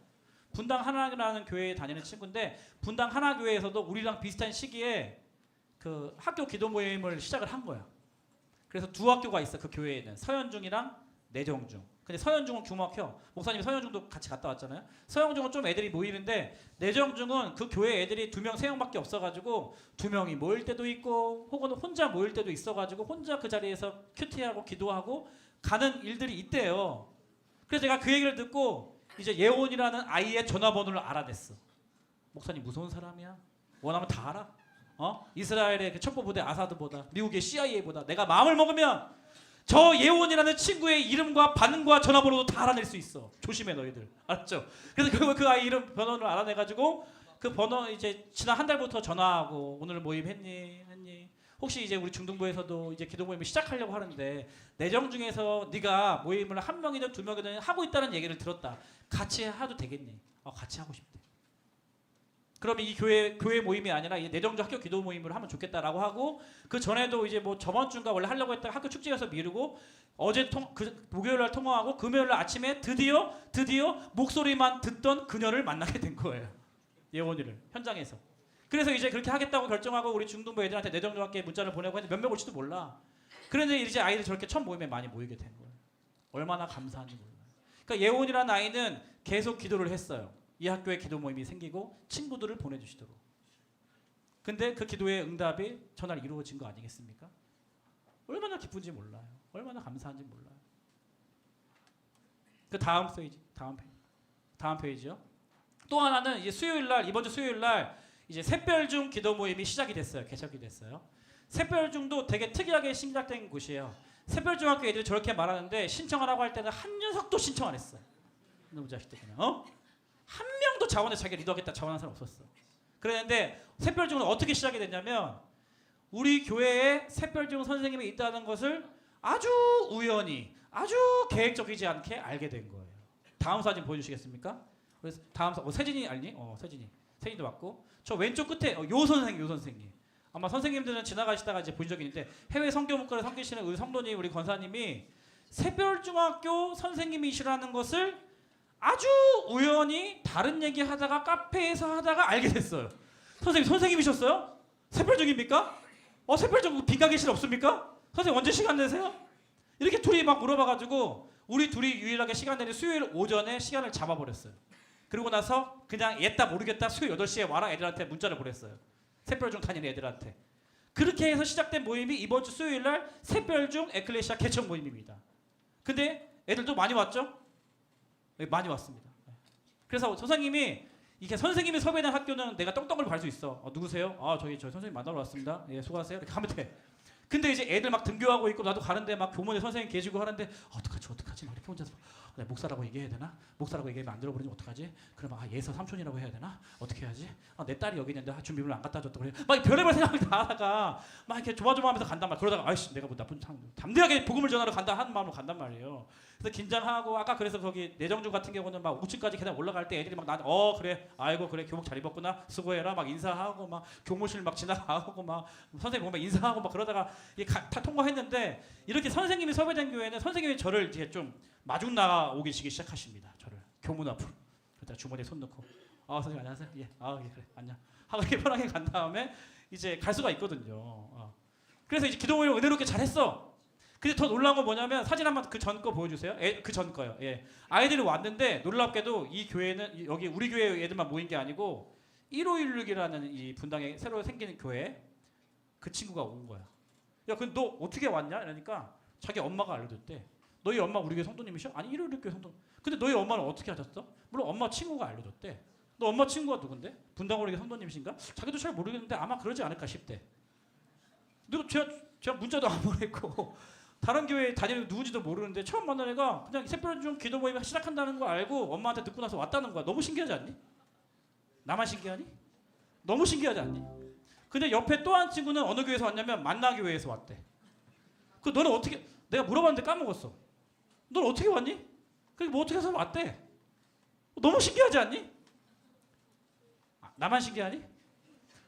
분당 하나라는 교회에 다니는 친구인데 분당 하나교회에서도 우리랑 비슷한 시기에 그 학교 기도 모임을 시작을 한 거야. 그래서 두 학교가 있어. 그 교회에는 서현중이랑 내정중. 근데 서현중은 규모가 목사님 서현중도 같이 갔다 왔잖아요. 서현중은 좀 애들이 모이는데 내정중은 그 교회 애들이 2명, 3명밖에 없어가지고 2명이 모일 때도 있고 혹은 혼자 모일 때도 있어가지고 혼자 그 자리에서 큐티하고 기도하고 가는 일들이 있대요. 그래서 제가 그 얘기를 듣고 이제 예원이라는 아이의 전화번호를 알아냈어. 목사님 무서운 사람이야. 원하면 다 알아. 이스라엘의 그 첩보부대 아사드보다 미국의 CIA보다 내가 마음을 먹으면 저 예원이라는 친구의 이름과 반응과 전화번호도 다 알아낼 수 있어. 조심해 너희들. 알았죠? 그래서 그 아이 이름 번호를 알아내가지고 그 번호 이제 지난 한 달부터 전화하고 오늘 모임 했니? 혹시 이제 우리 중등부에서도 이제 기도 모임을 시작하려고 하는데 내정 중에서 네가 모임을 한 명이든 두 명이든 하고 있다는 얘기를 들었다. 같이 해도 되겠니? 같이 하고 싶대. 그러면 이 교회 모임이 아니라 이 내정주 학교 기도 모임을 하면 좋겠다라고 하고 그 전에도 이제 뭐 저번 주인가 원래 하려고 했다가 학교 축제여서 미루고 어제 목요일 날 통화하고 금요일 날 아침에 드디어 목소리만 듣던 그녀를 만나게 된 거예요. 예원이를 현장에서. 그래서 이제 그렇게 하겠다고 결정하고 우리 중등부 애들한테 내정주 학교에 문자를 보내고 했는데 몇 명 올지도 몰라. 그런데 이제 아이들이 저렇게 첫 모임에 많이 모이게 된 거예요. 얼마나 감사한지 몰라요. 그러니까 예원이라는 아이는 계속 기도를 했어요. 이 학교에 기도 모임이 생기고 친구들을 보내주시도록. 근데 그 기도의 응답이 전날 이루어진 거 아니겠습니까? 얼마나 기쁜지 몰라요. 얼마나 감사한지 몰라요. 그 다음 페이지요. 또 하나는 이제 이번 주 수요일 날 이제 샛별중 기도 모임이 시작이 됐어요. 개척이 됐어요. 샛별중도 되게 특이하게 시작된 곳이에요. 샛별중학교 애들이 저렇게 말하는데 신청하라고 할 때는 한 녀석도 신청 안 했어. 너무 자식들 그냥 한 명도 자원에 자기가 리더하겠다 자원한 사람 없었어. 그랬는데 샛별중은 어떻게 시작이 됐냐면 우리 교회에 샛별중 선생님이 있다는 것을 아주 우연히 아주 계획적이지 않게 알게 된 거예요. 다음 사진 보여주시겠습니까? 그래서 다음 세진이 알니? 세진도 왔고 저 왼쪽 끝에 요 선생님 아마 선생님들은 지나가시다가 이제 본 적이 있는데 해외 성교목과를 섬기시는 우리 성도님 우리 권사님이 샛별중학교 선생님이시라는 것을 아주 우연히 다른 얘기 하다가 카페에서 하다가 알게 됐어요. 선생님이셨어요? 샛별중입니까? 샛별중 빈가계실 없습니까? 선생님 언제 시간 내세요? 이렇게 둘이 막 물어봐가지고 우리 둘이 유일하게 시간 내는 수요일 오전에 시간을 잡아버렸어요. 그리고 나서 그냥 얘다 모르겠다 수요일 8시에 와라 애들한테 문자를 보냈어요. 샛별중 다니는 애들한테. 그렇게 해서 시작된 모임이 이번 주 수요일 날 샛별중 에클레시아 개척 모임입니다. 근데 애들도 많이 왔죠? 네, 많이 왔습니다. 그래서 선생님이 이렇게 선생님이 섭외된 학교는 내가 떵떵을 갈 수 있어. 누구세요? 저희 선생님 만나러 왔습니다. 예, 수고하세요. 이렇게 하면 돼. 근데 이제 애들 막 등교하고 있고 나도 가는데 막 교문에 선생님 계시고 하는데 어떡하지 막 이렇게 혼자서 목사라고 얘기해야 되나? 목사라고 얘기하면 안 들어버리면 어떡하지? 그럼 예서 삼촌이라고 해야 되나? 어떻게 해야지? 내 딸이 여기 있는데 준비물 안 갖다 줬다 그래. 막 별의별 생각을 다 하다가 막 이렇게 조마조마하면서 간단 말이야. 그러다가 아이씨 내가 뭐 나쁜 담대하게 복음을 전하러 간다 하는 마음으로 간단 말이에요. 그래서 긴장하고 아까 그래서 거기 내정중 같은 경우는 막 5층까지 계단 올라갈 때 애들이 막 나한테 그래 아이고 그래 교복 잘 입었구나 수고해라 막 인사하고 막 교무실 막 지나가고 막 선생님 보면 인사하고 막 그러다가 이게 다 통과했는데 이렇게 선생님이 섭외된 교회는 선생님이 저를 이제 좀 마중 나오기 시작하십니다. 저를 교문 앞으로 그러다 주머니에 손 넣고 선생님 안녕하세요. 예 그래 안녕 하고 이렇게 편하게 간 다음에 이제 갈 수가 있거든요. 그래서 이제 기도 모임 은혜롭게 잘했어. 근데 더 놀라운 건 뭐냐면 사진 한번 그 전 거 보여주세요. 그 전 거요. 예. 아이들이 왔는데 놀랍게도 이 교회는 여기 우리 교회 애들만 모인 게 아니고 1516이라는 이 분당에 새로 생기는 교회 그 친구가 온 거야. 야, 근데 너 어떻게 왔냐? 이러니까 자기 엄마가 알려줬대. 너희 엄마 우리 교회 성도님이셔? 아니 1516교회 성도. 근데 너희 엄마는 어떻게 하셨어? 물론 엄마 친구가 알려줬대. 너 엄마 친구가 누군데? 분당 우리 교회 성도님이신가? 자기도 잘 모르겠는데 아마 그러지 않을까 싶대. 그리고 제가 문자도 안 보냈고 다른 교회 다니는 누군지도 모르는데 처음 만난 애가 그냥 샛별중 기도 모임 시작한다는 거 알고 엄마한테 듣고 나서 왔다는 거야. 너무 신기하지 않니? 나만 신기하니? 너무 신기하지 않니? 근데 옆에 또 한 친구는 어느 교회에서 왔냐면 만나교회에서 왔대. 너는 어떻게 내가 물어봤는데 까먹었어. 넌 어떻게 왔니? 그게 뭐 어떻게 해서 왔대? 너무 신기하지 않니? 나만 신기하니?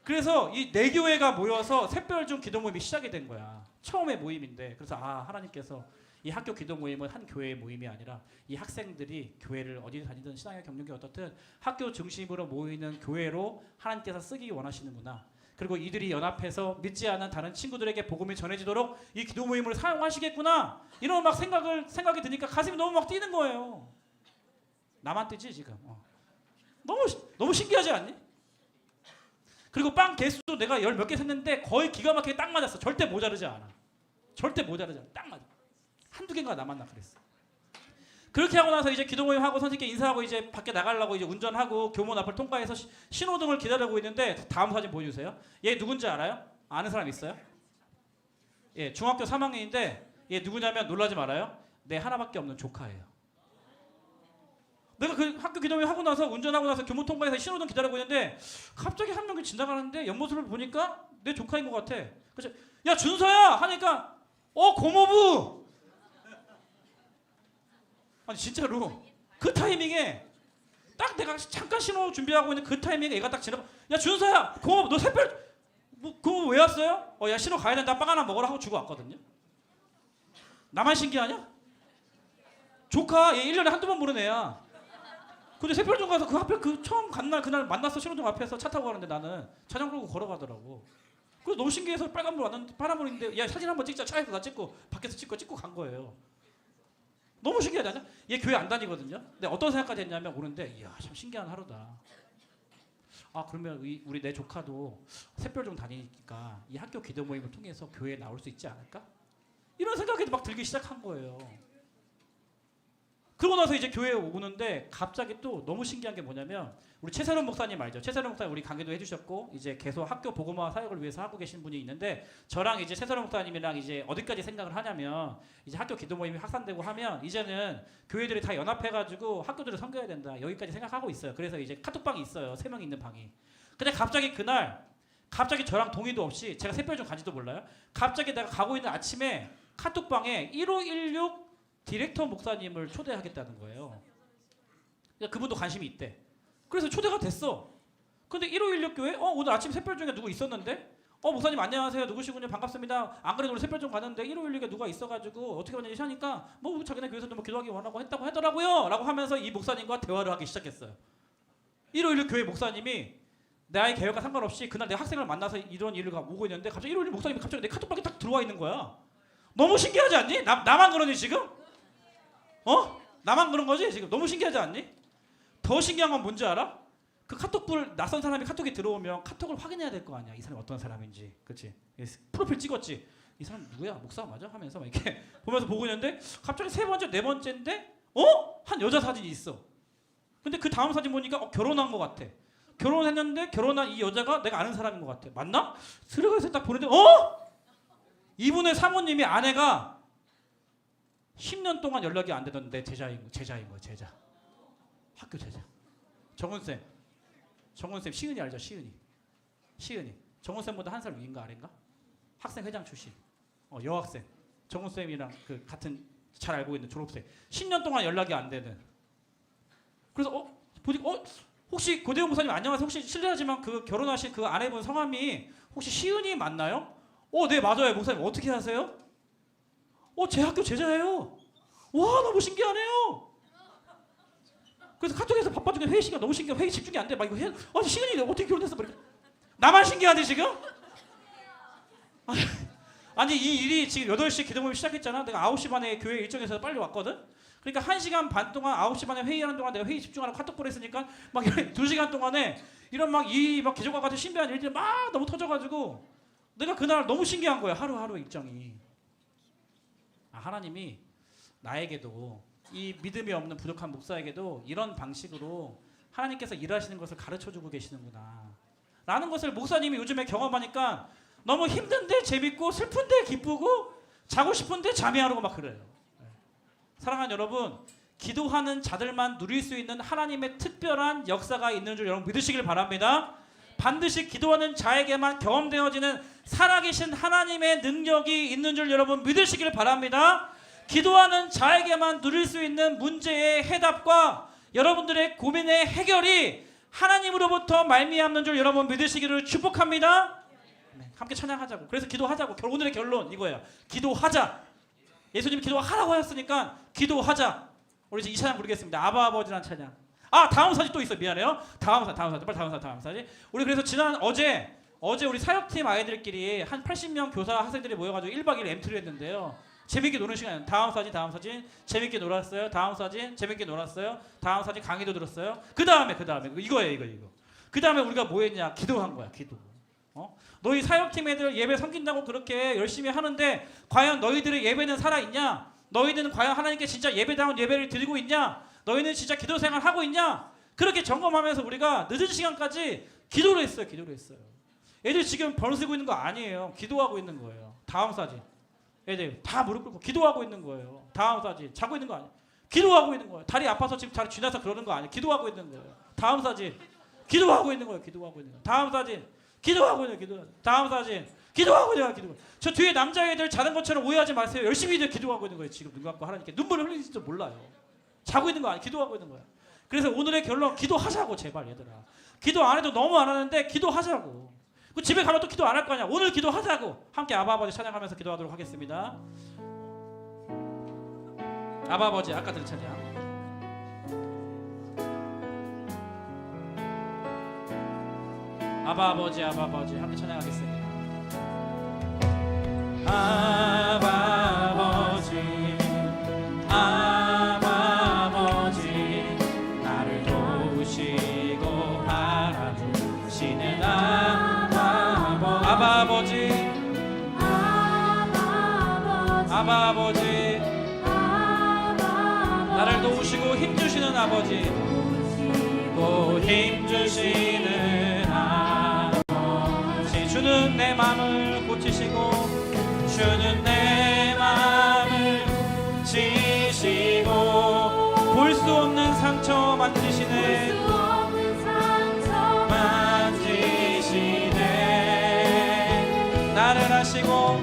그래서 이 네 교회가 모여서 샛별중 기도 모임이 시작이 된 거야. 처음의 모임인데 그래서 하나님께서 이 학교 기도 모임은 한 교회의 모임이 아니라 이 학생들이 교회를 어디 다니든 신앙의 경력이 어떻든 학교 중심으로 모이는 교회로 하나님께서 쓰기 원하시는구나. 그리고 이들이 연합해서 믿지 않은 다른 친구들에게 복음이 전해지도록 이 기도 모임을 사용하시겠구나. 이런 막 생각이 드니까 가슴이 너무 막 뛰는 거예요. 나만 뛰지 지금. 너무 신기하지 않니? 그리고 빵 개수도 내가 열 몇 개 샜는데 거의 기가 막히게 딱 맞았어. 절대 모자르지 않아. 절대 모자르지 않아. 딱 맞아. 한두 개가 남았나 그랬어. 그렇게 하고 나서 이제 기도 모임 하고 선생님께 인사하고 이제 밖에 나가려고 이제 운전하고 교문 앞을 통과해서 신호등을 기다리고 있는데 다음 사진 보여주세요. 얘 누군지 알아요? 아는 사람 있어요? 예, 중학교 3학년인데 얘 누구냐면 놀라지 말아요. 내 하나밖에 없는 조카예요. 내가 그 학교 기도 모임 하고 나서 운전하고 나서 교문 통과해서 신호등 기다리고 있는데 갑자기 한 명이 지나가는데 옆모습을 보니까 내 조카인 것 같아. 그래서 야 준서야 하니까 고모부. 아니 진짜로 그 타이밍에 딱 내가 잠깐 신호 준비하고 있는 그 타이밍에 얘가 딱 지나가. 야 준서야 고모부 너 샛별 고모부 왜 왔어요? 야 신호 가야 된다. 빵 하나 먹으라 하고 주고 왔거든요. 나만 신기하냐? 조카 얘 1년에 한두 번 보는 애야. 근데 샛별중 가서 그 앞에 그 처음 간 날 그날 만났어. 신호등 앞에서 차 타고 가는데 나는 차량 끌고 걸어가더라고. 그래서 너무 신기해서 빨간불 왔는데 파란불인데 야 사진 한번 찍자. 차에서 나 찍고 밖에서 찍고 간 거예요. 너무 신기하지 않냐? 얘 교회 안 다니거든요. 근데 어떤 생각까지 했냐면 오는데 이야 참 신기한 하루다. 그러면 우리 내 조카도 샛별중 다니니까 이 학교 기도 모임을 통해서 교회에 나올 수 있지 않을까? 이런 생각이 막 들기 시작한 거예요. 그러고 나서 이제 교회에 오는데 갑자기 또 너무 신기한 게 뭐냐면 우리 최세론 목사님 알죠? 최세론 목사님 우리 강의도 해주셨고 이제 계속 학교 복음화 사역을 위해서 하고 계신 분이 있는데 저랑 이제 최세론 목사님이랑 이제 어디까지 생각을 하냐면 이제 학교 기도 모임이 확산되고 하면 이제는 교회들이 다 연합해가지고 학교들을 섬겨야 된다 여기까지 생각하고 있어요. 그래서 이제 카톡방이 있어요. 3명 있는 방이. 근데 갑자기 그날 갑자기 저랑 동의도 없이 제가 샛별중 간지도 몰라요. 갑자기 내가 가고 있는 아침에 카톡방에 1516 디렉터 목사님을 초대하겠다는 거예요. 그러니까 그분도 관심이 있대. 그래서 초대가 됐어. 근데 1516 교회 오늘 아침 샛별중에 누구 있었는데 목사님 안녕하세요 누구시군요 반갑습니다. 안 그래도 우리 샛별중 가는데 1516에 누가 있어가지고 어떻게 왔는지 하니까 뭐 자기네 교회에서도 뭐 기도하기 원하고 했다고 하더라고요 라고 하면서 이 목사님과 대화를 하기 시작했어요. 1516 교회 목사님이 나의 계획과 상관없이 그날 내 학생을 만나서 이런 일을 오고 있는데 갑자기 1516 목사님이 갑자기 내 카톡방에 딱 들어와 있는 거야. 너무 신기하지 않니? 나만 그러니 지금? 나만 그런 거지 지금? 너무 신기하지 않니? 더 신기한 건 뭔지 알아? 그 카톡불 낯선 사람이 카톡에 들어오면 카톡을 확인해야 될 거 아니야. 이 사람이 어떤 사람인지. 그렇지? 프로필 찍었지. 이 사람 누구야? 목사 맞아? 하면서 막 이렇게 보면서 보고 있는데 갑자기 세 번째, 네 번째인데 한 여자 사진이 있어. 근데 그 다음 사진 보니까 결혼한 것 같아. 결혼했는데 결혼한 이 여자가 내가 아는 사람인 것 같아. 맞나? 들어가서 딱 보는데 이분의 사모님이 아내가 10년 동안 연락이 안 되던 내 제자인 거야. 제자. 학교 제자. 정은쌤 시은이 알죠? 시은이 정은쌤보다 한 살 위인가 아래인가? 학생 회장 출신 여학생 정은쌤이랑 그 같은 잘 알고 있는 졸업생 10년 동안 연락이 안 되는. 그래서 보니까 혹시 고대훈 목사님 안녕하세요. 혹시 실례하지만 그 결혼하신 그 아내분 성함이 혹시 시은이 맞나요? 네 맞아요. 목사님 어떻게 하세요? 제 학교 제자예요. 와 너무 신기하네요. 그래서 카톡에서 바빠중에 회의 시간 너무 신기해. 회의 집중이 안 돼. 막 이거 시은이 어떻게 결혼했어? 나만 신기하니 지금? 아니 이 일이 지금 8시 기도 모임 시작했잖아. 내가 9시 반에 교회 일정에서 빨리 왔거든. 그러니까 1시간 반 동안 9시 반에 회의하는 동안 내가 회의 집중하라고 카톡 보냈으니까 막 2시간 동안에 이런 막 기적과 같은 신비한 일들이 막 너무 터져가지고 내가 그날 너무 신기한 거야. 하루하루 일정이. 하나님이 나에게도 이 믿음이 없는 부족한 목사에게도 이런 방식으로 하나님께서 일하시는 것을 가르쳐주고 계시는구나 라는 것을 목사님이 요즘에 경험하니까 너무 힘든데 재밌고 슬픈데 기쁘고 자고 싶은데 잠이 안 오고 막 그래요. 사랑하는 여러분, 기도하는 자들만 누릴 수 있는 하나님의 특별한 역사가 있는 줄 여러분 믿으시길 바랍니다. 반드시 기도하는 자에게만 경험되어지는 살아계신 하나님의 능력이 있는 줄 여러분 믿으시길 바랍니다. 기도하는 자에게만 누릴 수 있는 문제의 해답과 여러분들의 고민의 해결이 하나님으로부터 말미암는 줄 여러분 믿으시기를 축복합니다. 네, 함께 찬양하자고. 그래서 기도하자고. 오늘의 결론 이거예요. 기도하자. 예수님이 기도하라고 하셨으니까 기도하자. 우리 이제 이 찬양 부르겠습니다. 아바 아버지라는 찬양. 다음 사진 또 있어. 미안해요. 다음 사진. 빨리 다음 사진. 우리 그래서 어제 우리 사역팀 아이들끼리 한 80명 교사 학생들이 모여가지고 1박 2일 엠트를 했는데요. 재밌게 노는 시간이에요. 다음 사진. 재밌게 놀았어요. 다음 사진. 재밌게 놀았어요. 다음 사진. 강의도 들었어요. 그 다음에 이거예요. 이거. 그 다음에 우리가 뭐 했냐? 기도한 거야. 기도. 너희 사역팀 애들 예배 섬긴다고 그렇게 열심히 하는데 과연 너희들의 예배는 살아있냐? 너희들은 과연 하나님께 진짜 예배다운 예배를 드리고 있냐? 너희는 진짜 기도 생활 하고 있냐? 그렇게 점검하면서 우리가 늦은 시간까지 기도를 했어요. 애들 지금 벌쓰고 있는 거 아니에요. 기도하고 있는 거예요. 다음 사진. 애들 다 무릎 꿇고 기도하고 있는 거예요. 다음 사진. 자고 있는 거 아니에요. 기도하고 있는 거예요. 다리 아파서 지금 다리 쥐나서 그러는 거 아니에요. 기도하고 있는 거예요. 다음 사진. 기도하고 있는 거예요. 다음 사진. 기도하고 있는 거예요. 다음 사진. 기도하고 있는 거예요. 저 뒤에 남자애들 자는 것처럼 오해하지 마세요. 열심히 기도하고 있는 거예요. 지금 눈 감고 하나님께 눈물을 흘리는지도 몰라요. 자고 있는 거 아니에요. 기도하고 있는 거예요. 그래서 오늘의 결론 기도하자고. 제발 얘들아. 기도 안 해도 너무 안 하는데 기도하자고. 집에 가면 또 기도 안 할 거 아니야. 오늘 기도하자고. 함께 아바 아버지 찬양하면서 기도하도록 하겠습니다. 아바 아버지 아까 들은 찬양. 아바 아버지 함께 찬양하겠습니다. 아바 아버지 나를 도우시고 바라주시는 아바 아버지 나를 도우시고 힘주시는 아버지 주는 내 마음을 고치시고 주는 내 마음을 지시고 볼 수 없는 상처 만지시네 나를 하시고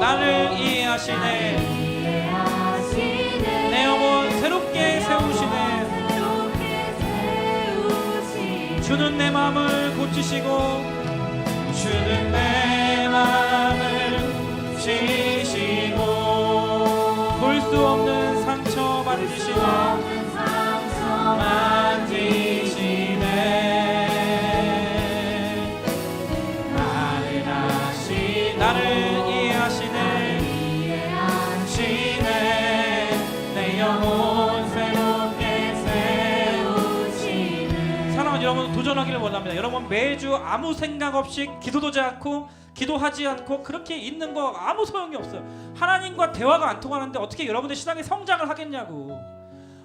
나를 이해하시네 내 영혼 새롭게 세우시네 주는 내 마음을 고치시고 주는 내 마음을 지시고 볼 수 없는 상처 만지시네 나를 이해하시네 내 영혼 새롭게 세우시네. 사랑하는 여러분 도전하기를 원합니다. 여러분 매주 아무 생각 없이 기도하지 않고 그렇게 있는 거 아무 소용이 없어요. 하나님과 대화가 안 통하는데 어떻게 여러분들 신앙이 성장을 하겠냐고.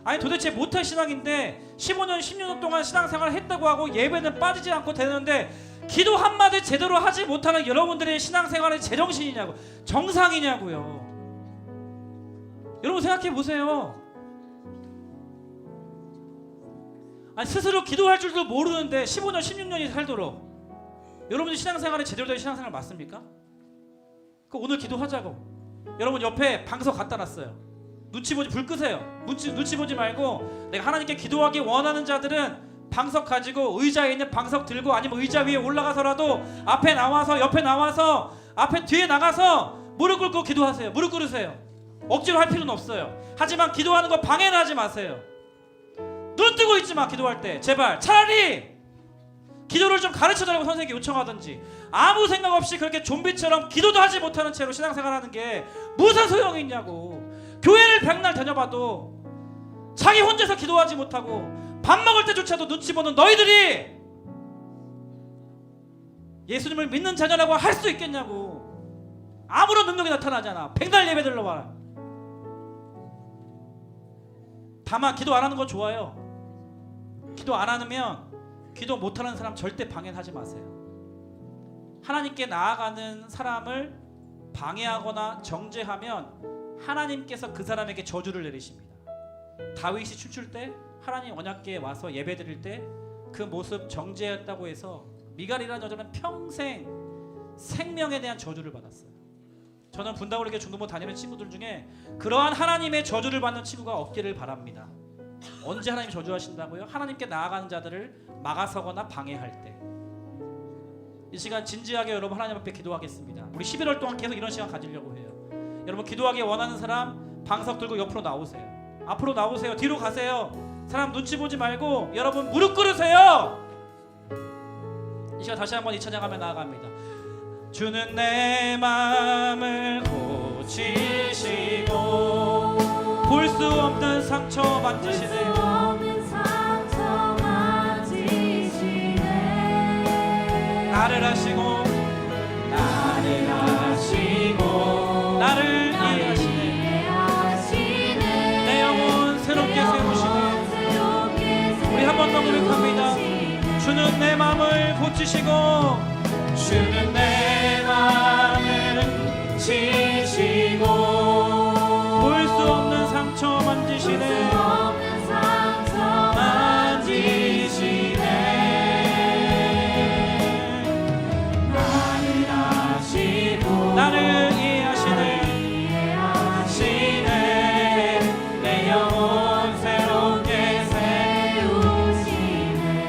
아니 도대체 못할 신앙인데 15년 16년 동안 신앙생활을 했다고 하고 예배는 빠지지 않고 되는데 기도 한마디 제대로 하지 못하는 여러분들의 신앙생활의 제정신이냐고. 정상이냐고요. 여러분 생각해 보세요. 아니 스스로 기도할 줄도 모르는데 15년 16년이 살도록 여러분들 신앙생활에 제대로 된 신앙생활 맞습니까? 오늘 기도하자고. 여러분 옆에 방석 갖다 놨어요. 눈치 보지 불 끄세요. 눈치 보지 말고 내가 하나님께 기도하기 원하는 자들은 방석 가지고 의자에 있는 방석 들고 아니면 의자 위에 올라가서라도 앞에 나와서 옆에 나와서 앞에 뒤에 나가서 무릎 꿇고 기도하세요. 무릎 꿇으세요. 억지로 할 필요는 없어요. 하지만 기도하는 거 방해는 하지 마세요. 눈 뜨고 있지 마. 기도할 때 제발 차라리 기도를 좀 가르쳐달라고 선생님께 요청하든지 아무 생각 없이 그렇게 좀비처럼 기도도 하지 못하는 채로 신앙생활하는 게 무슨 소용이 있냐고. 교회를 백날 다녀봐도 자기 혼자서 기도하지 못하고 밥 먹을 때조차도 눈치 보는 너희들이 예수님을 믿는 자녀라고 할 수 있겠냐고. 아무런 능력이 나타나잖아. 백날 예배 들러봐라. 다만 기도 안 하는 건 좋아요. 기도 안 하면 기도 못하는 사람 절대 방해하지 마세요. 하나님께 나아가는 사람을 방해하거나 정죄하면 하나님께서 그 사람에게 저주를 내리십니다. 다윗이 춤출 때 하나님 언약궤에 와서 예배드릴 때 그 모습 정죄했다고 해서 미갈이라는 여자는 평생 생명에 대한 저주를 받았어요. 저는 분다우리교 중도부 다니는 친구들 중에 그러한 하나님의 저주를 받는 친구가 없기를 바랍니다. 언제 하나님 저주하신다고요? 하나님께 나아가는 자들을 막아서거나 방해할 때. 이 시간 진지하게 여러분 하나님 앞에 기도하겠습니다. 우리 11월 동안 계속 이런 시간 가지려고 해요. 여러분 기도하기 원하는 사람 방석 들고 옆으로 나오세요. 앞으로 나오세요. 뒤로 가세요. 사람 눈치 보지 말고 여러분 무릎 꿇으세요. 이 시간 다시 한번 이 찬양하며 나아갑니다. 주는 내 마음을 고치시고 볼 수 없는 상처 만지시네. 나를 하시고 나를 이해하시네. 내 영혼 새롭게 세우시네. 우리 한 번 더 고백합니다. 주는 내 마음을 고치시고 주는 내 마음을 치시고 볼 수 없는 상처 만지시네. 나를 이해하시네. 내 영혼 새롭게 세우시네.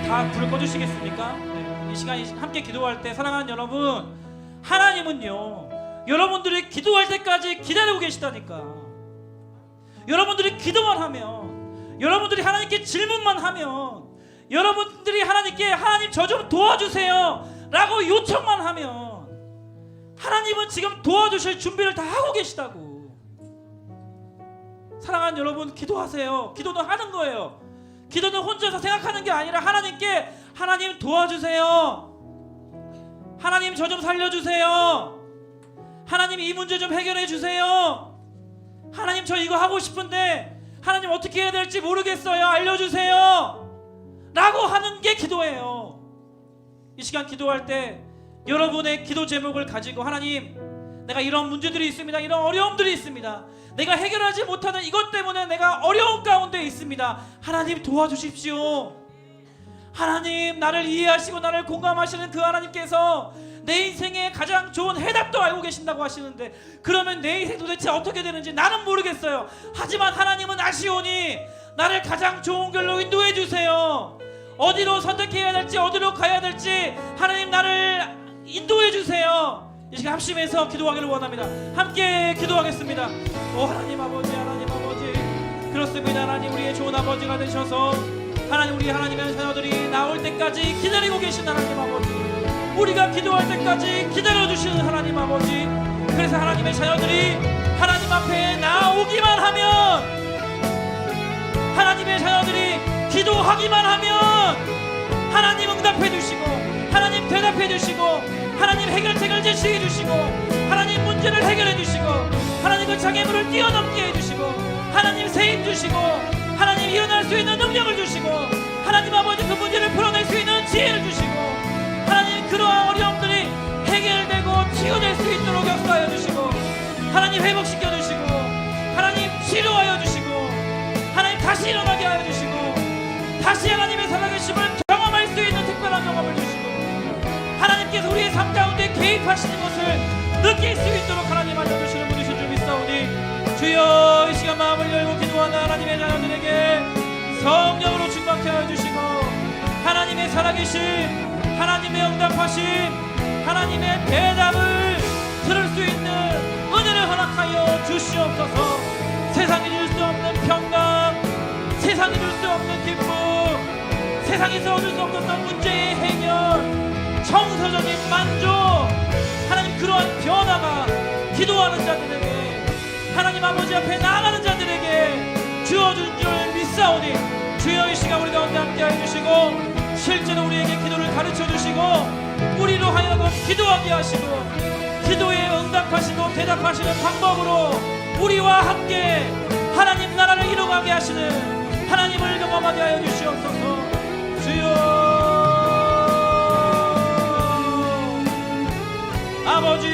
다 불을 꺼주시겠습니까? 네. 이 시간 함께 기도할 때 사랑하는 여러분, 하나님은요 여러분들이 기도할 때까지 기다리고 계시다니까. 여러분들이 기도만 하면, 여러분들이 하나님께 질문만 하면, 여러분들이 하나님께 하나님 저 좀 도와주세요 라고 요청만 하면 하나님은 지금 도와주실 준비를 다 하고 계시다고. 사랑하는 여러분, 기도하세요. 기도는 하는 거예요. 기도는 혼자서 생각하는 게 아니라 하나님께 하나님 도와주세요. 하나님 저 좀 살려주세요. 하나님 이 문제 좀 해결해 주세요. 하나님 저 이거 하고 싶은데 하나님 어떻게 해야 될지 모르겠어요. 알려주세요 라고 하는 게 기도예요. 이 시간 기도할 때 여러분의 기도 제목을 가지고 하나님, 내가 이런 문제들이 있습니다. 이런 어려움들이 있습니다. 내가 해결하지 못하는 이것 때문에 내가 어려운 가운데 있습니다. 하나님 도와주십시오. 하나님 나를 이해하시고 나를 공감하시는 그 하나님께서 내 인생의 가장 좋은 해답도 알고 계신다고 하시는데, 그러면 내 인생 도대체 어떻게 되는지 나는 모르겠어요. 하지만 하나님은 아시오니 나를 가장 좋은 길로 인도해 주세요. 어디로 선택해야 될지, 어디로 가야 될지 하나님 나를 인도해 주세요. 이 시간 합심해서 기도하기를 원합니다. 함께 기도하겠습니다. 오 하나님 아버지, 하나님 아버지, 그렇습니다. 하나님 우리의 좋은 아버지가 되셔서 하나님 우리 하나님의 자녀들이 나올 때까지 기다리고 계신 하나님 아버지, 우리가 기도할 때까지 기다려주시는 하나님 아버지, 그래서 하나님의 자녀들이 하나님 앞에 나오기만 하면, 하나님의 자녀들이 기도하기만 하면 하나님 응답해 주시고, 하나님 대답해 주시고, 하나님 해결책을 제시해 주시고, 하나님 문제를 해결해 주시고, 하나님 그 장애물을 뛰어넘게 해 주시고, 하나님 세임 주시고, 하나님 일어날 수 있는 능력을 주시고, 하나님 아버지 그 문제를 풀어낼 수 있는 지혜를 주시고, 하나님 그러한 어려움들이 해결되고 치유될 수 있도록 역사하여 주시고, 하나님 회복시켜 주시고, 하나님 치료하여 주시고, 하나님 다시 일어나게 하여 주시고, 다시 하나님의 살아계심을 경험할 수 있는 특별한 경험을 주시고, 하나님께서 우리의 삶 가운데 개입하시는 것을 느낄 수 있도록 하나님 알려주시는 분이신 줄 믿사오니, 주여 이 시간 마음을 열고 기도하는 하나님의 자녀들에게 성령으로 충만케 하여 주시고, 하나님의 살아계심, 하나님의 응답하심, 하나님의 대답을 들을 수 있는 은혜를 허락하여 주시옵소서. 세상이 줄 수 없는 평강, 세상이 줄 수 없는 기쁨, 세상에서 얻을 수 없었던 문제의 해결, 정서적인 만족, 하나님 그러한 변화가 기도하는 자들에게, 하나님 아버지 앞에 나아가는 자들에게 주어준 줄 믿사오니, 주여 이 시간 우리 가운데 함께 해주시고, 실제로 우리에게 기도를 가르쳐 주시고, 우리로 하여금 기도하게 하시고, 기도에 응답하시고 대답하시는 방법으로 우리와 함께 하나님 나라를 이루어가게 하시는 하나님을 경험하게 하여 주시옵소서. 주여 아버지,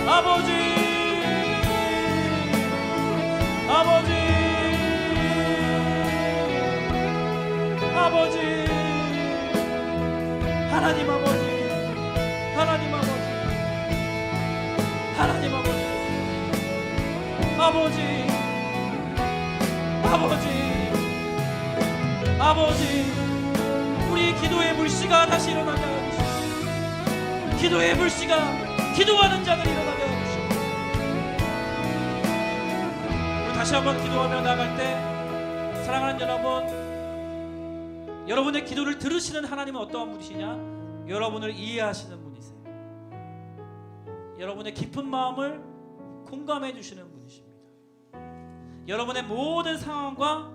아버지, 아버지, 아버지, 하나님 아버지, 하나님 아버지, 아버지, 아버지, 아버지, 우리 기도의 불씨가 다시 일어나게 하여 주시옵소서. 기도의 불씨가 기도하는 자들 일어나게 하여 주시옵소서. 우리 다시 한번 기도하며 나아갈 때 사랑하는 여러분, 여러분의 기도를 들으시는 하나님은 어떠한 분이시냐? 여러분을 이해하시는 분이세요. 여러분의 깊은 마음을 공감해 주시는 분이십니다. 여러분의 모든 상황과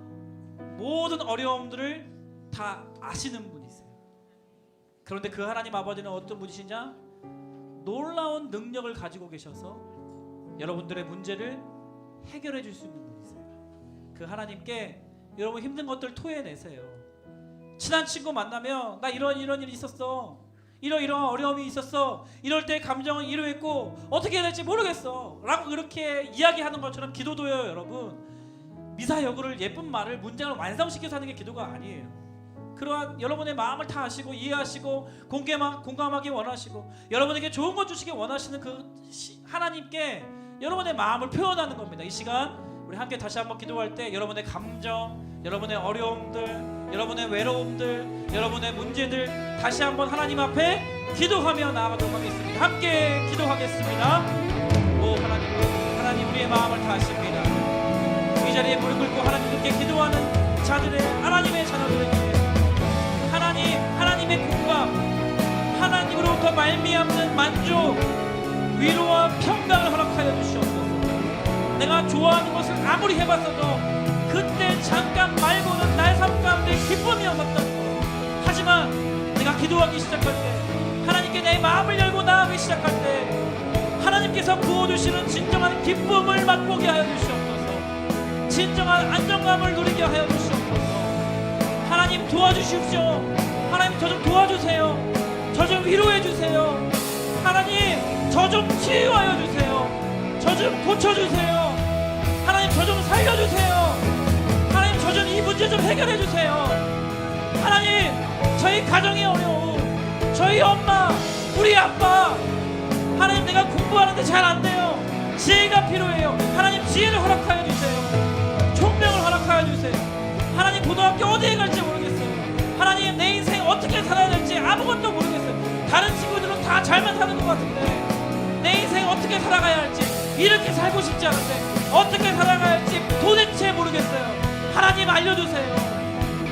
모든 어려움들을 다 아시는 분이세요. 그런데 그 하나님 아버지는 어떤 분이시냐? 놀라운 능력을 가지고 계셔서 여러분들의 문제를 해결해 줄 수 있는 분이세요. 그 하나님께 여러분 힘든 것들 토해내세요. 친한 친구 만나면 나 이런 일이 있었어, 이런 어려움이 있었어, 이럴 때 감정은 이러했고 어떻게 해야 될지 모르겠어 라고 그렇게 이야기하는 것처럼 기도도요, 여러분, 미사여구를 예쁜 말을 문장을 완성시켜서 하는 게 기도가 아니에요. 그러한 여러분의 마음을 다 아시고 이해하시고 공감하기 원하시고 여러분에게 좋은 것 주시기 원하시는 그 하나님께 여러분의 마음을 표현하는 겁니다. 이 시간 우리 함께 다시 한번 기도할 때 여러분의 감정, 여러분의 어려움들, 여러분의 외로움들, 여러분의 문제들 다시 한번 하나님 앞에 기도하며 나아가도록 하겠습니다. 함께 기도하겠습니다. 오 하나님, 하나님 우리의 마음을 다 아십니다. 이 자리에 무릎 꿇고 하나님께 기도하는 자들의 하나님의 자녀들에게 하나님의 공감, 하나님으로부터 말미암는 만족, 위로와 평강을 허락하여 주시옵소서. 내가 좋아하는 것을 아무리 해봤어도 그때 잠깐 말고는 나의 삶 가운데 기쁨이 없었던 것. 하지만 내가 기도하기 시작할 때, 하나님께 내 마음을 열고 나아가기 시작할 때 하나님께서 부어주시는 진정한 기쁨을 맛보게 하여 주시옵소서. 진정한 안정감을 누리게 하여 주시옵소서. 하나님 도와주십시오. 하나님 저 좀 도와주세요. 저 좀 위로해 주세요. 하나님 저 좀 치유하여 주세요. 저 좀 고쳐주세요. 하나님 저 좀 살려주세요. 하나님 저 좀 이 문제 좀 해결해 주세요. 하나님 저희 가정의 어려움, 저희 엄마, 우리 아빠, 하나님 내가 공부하는데 잘 안 돼요. 지혜가 필요해요. 하나님 지혜를 허락하여 주세요. 총명을 허락하여 주세요. 하나님 고등학교 어디에 갈지 모르겠어요. 하나님 내 인생 어떻게 살아야 될지 아무것도 모르겠어요. 다른 친구들은 다 잘만 사는 것 같은데 내 인생 어떻게 살아가야 할지, 이렇게 살고 싶지 않은데 어떻게 살아가야 할지 도대체 모르겠어요. 하나님 알려주세요.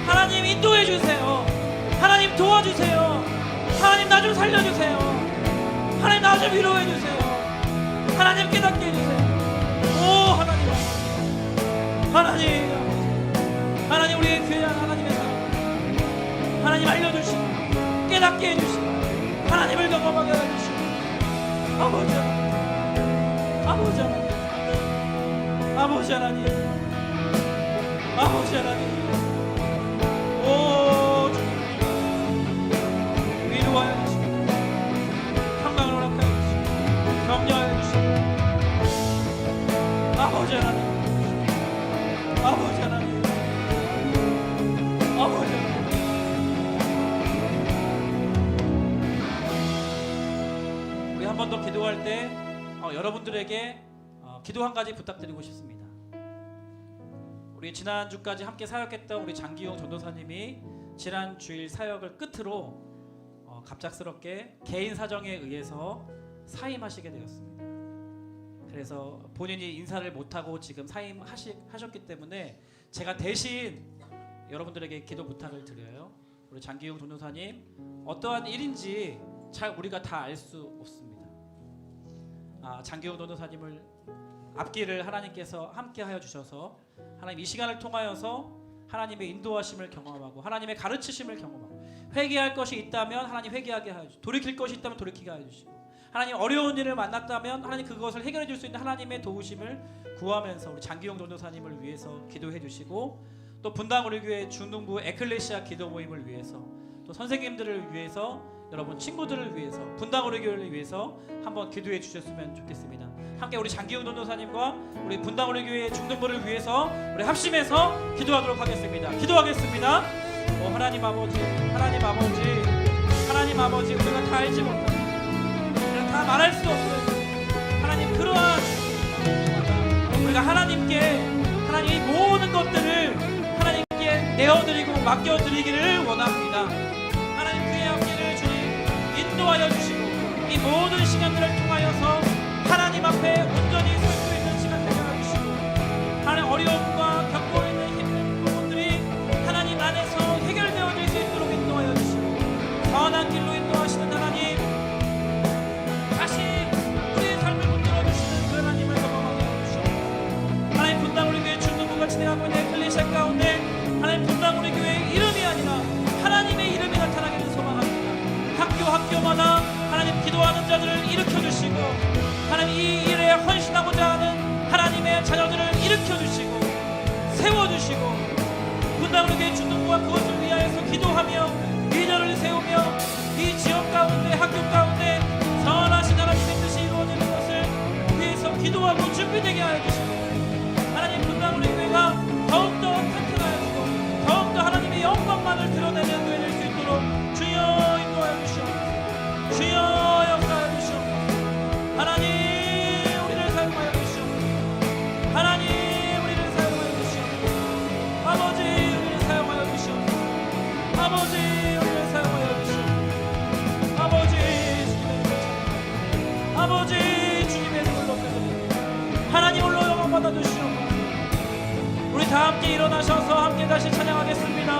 하나님 인도해 주세요. 하나님 도와주세요. 하나님 나 좀 살려주세요. 하나님 나 좀 위로해 주세요. 하나님 깨닫게 해주세요. 오 하나님, 하나님 우리의 귀한 하나님의 사랑, 하나님 알려주시고 깨닫게 해주시고 하나님을 경험하게 해주시고 아버지 하나님, 아버지 하나님, 아버지 하나님, 아버지 하나님, 오 주님 위로하여 주시고 평강을 허락하여 주시고 격려하여 주시고 아버지 하나님, 아버지 하나님, 아버지 하나님. 우리 한 번 더 기도할 때 여러분들에게 기도 한 가지 부탁드리고 싶습니다. 우리 지난주까지 함께 사역했던 우리 장기용 전도사님이 지난 주일 사역을 끝으로 갑작스럽게 개인 사정에 의해서 사임하시게 되었습니다. 그래서 본인이 인사를 못하고 지금 사임하셨기 때문에 제가 대신 여러분들에게 기도 부탁을 드려요. 우리 장기용 전도사님 어떠한 일인지 잘 우리가 다 알 수 없습니다. 장기용 전도사님을 앞길을 하나님께서 함께하여 주셔서 하나님 이 시간을 통하여서 하나님의 인도하심을 경험하고 하나님의 가르치심을 경험하고 회개할 것이 있다면 하나님 회개하게 하여 주시고 돌이킬 것이 있다면 돌이키게 하여 주시고 하나님 어려운 일을 만났다면 하나님 그것을 해결해 줄 수 있는 하나님의 도우심을 구하면서 우리 장기용 전도사님을 위해서 기도해 주시고 또 분당 우리 교회 중등부 에클레시아 기도 모임을 위해서 또 선생님들을 위해서 여러분 친구들을 위해서 분당 우리 교회를 위해서 한번 기도해 주셨으면 좋겠습니다. 함께 우리 장기용 전도사님과 우리 분당 우리 교회 중등부를 위해서 우리 합심해서 기도하도록 하겠습니다. 기도하겠습니다. 하나님 아버지, 하나님 아버지, 하나님 아버지, 우리가 다 알지 못합니다. 우리가 다 말할 수 없어요. 하나님 그러한 우리 우리가 하나님이 모든 것들을 하나님께 내어드리고 맡겨드리기를 원합니다. 하나님 그의 앞길을 주님 인도하여 주시고 이 모든 시간들을 통하여서 하나님 앞에 온전히 설 수 있는 시간 되게 하여 주시고 하나님 어려움과 겪고 있는 힘든 부분들이 하나님 안에서 해결되어질 수 있도록 인도하여 주시고 선한 길로 인도하시는 하나님, 다시 우리의 삶을 붙들어 주시는 그 하나님을 경험하게 해주시고 하나님 분당 우리 교회 중등부가 진행하고 있는 클리셰 가운데 하나님 분당 우리 교회의 이름이 아니라 하나님의 이름이 나타나기를 소망합니다. 학교마다 하나님 기도하는 자들을 일으켜주시고 하나님 이 일에 헌신하고자 하는 하나님의 자녀들을 일으켜주시고 세워주시고 분당 우리 교회 중등부와 그것을 위하여서 기도하며 리더를 세우며 이 지역 가운데 학교 가운데 선하신 하나님의 뜻이 이루어지는 것을 위해서 기도하고 준비되게 하여 주시고 하나님 분당 우리 교회가 더욱더 탄탄하여지고 더욱더 하나님의 영광만을 드러내는 교회 될 수 있도록 주여 인도하여 주시옵소서. 주여 역사하여 주시옵소서. 하나님 우리를 사용하여 주시옵소서. 하나님 우리를 사용하여 주시옵소서. 아버지 우리를 사용하여 주시옵소서. 아버지 우리를 사용하여 주시옵소서. 아버지 아버지 주님의 이름을 높여드립니다. 하나님 홀로 영광 받아주시옵소서. 우리 다 함께 일어나셔서 함께 다시 찬양하겠습니다.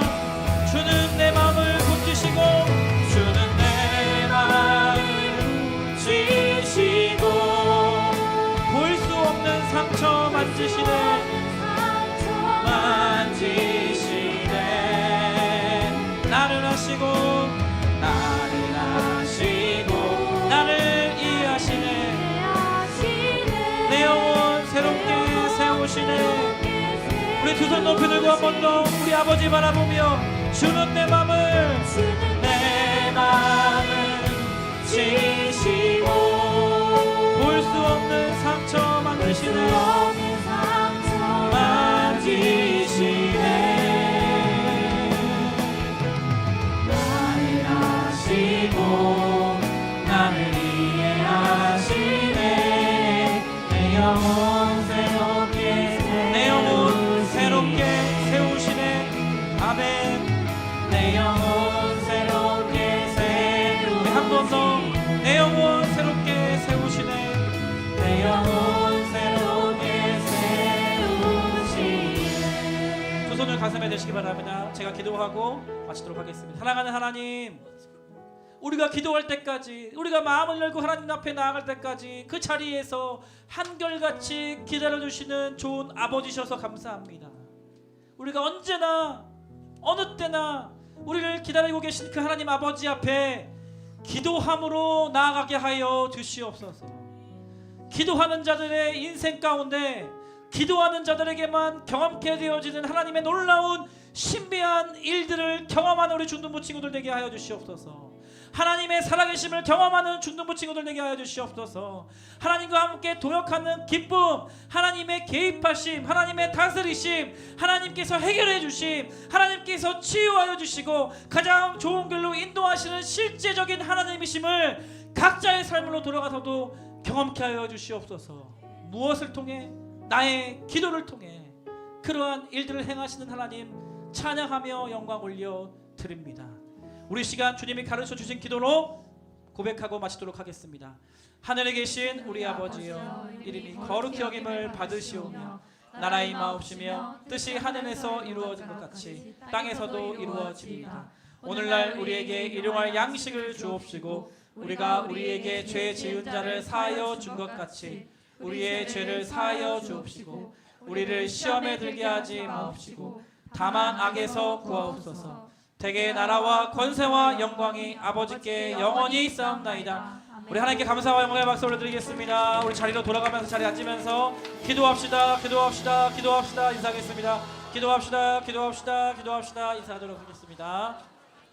주는 내 마음을 붙드시고 주는 내 마음을 지시고 볼 수 없는 상처 만지시네 나를 하시고 나를 이해하시네 내 영혼 새롭게 세우시네. 우리 두 손 높이 들고 한 번 더 우리 아버지 바라보며 주는 내 마음을 지시고 볼 수 없는 상처 만드시네 나를 하시고 나를 이해하시네 내 영혼 새롭게 세우시네. 아멘. 내 영혼 새롭게 세우시네. 한 번 더 내 영혼 새롭게 세우시네. 내 영혼 새롭게 세우시네. 두 손을 가슴에 대시기 바랍니다. 제가 기도하고 마치도록 하겠습니다. 사랑하는 하나님, 우리가 기도할 때까지 우리가 마음을 열고 하나님 앞에 나아갈 때까지 그 자리에서 한결같이 기다려주시는 좋은 아버지셔서 감사합니다. 우리가 언제나 어느 때나 우리를 기다리고 계신 그 하나님 아버지 앞에 기도함으로 나아가게 하여 주시옵소서. 기도하는 자들의 인생 가운데 기도하는 자들에게만 경험케 되어지는 하나님의 놀라운 신비한 일들을 경험하는 우리 중등부 친구들 되게 하여 주시옵소서. 하나님의 살아계심을 경험하는 중등부 친구들 되게 하여 주시옵소서. 하나님과 함께 동역하는 기쁨, 하나님의 개입하심, 하나님의 다스리심, 하나님께서 해결해 주심, 하나님께서 치유하여 주시고 가장 좋은 길로 인도하시는 실제적인 하나님이심을 각자의 삶으로 돌아가서도 경험케 하여 주시옵소서. 무엇을 통해? 나의 기도를 통해 그러한 일들을 행하시는 하나님 찬양하며 영광 올려 드립니다. 우리 시간 주님이 가르쳐 주신 기도로 고백하고 마치도록 하겠습니다. 하늘에 계신 우리 아버지여, 이름이 거룩히 여김을 받으시오며 나라의 마옵시며 뜻이 하늘에서 이루어진 것 같이 땅에서도 이루어지리이다. 오늘날 우리에게 일용할 양식을 주옵시고 우리가 우리에게 죄 지은 자를 사하여 준 것 같이 우리의 죄를 사하여 주옵시고 우리를 시험에 들게 하지 마옵시고 다만 악에서 구하옵소서. 대개 나라와 권세와 영광이 아버지께 영원히 있사옵나이다. 우리 하나님께 감사와 영광의 박수 올려드리겠습니다. 우리 자리로 돌아가면서 자리에 앉으면서 기도합시다. 인사하겠습니다. 기도합시다. 인사하도록 하겠습니다.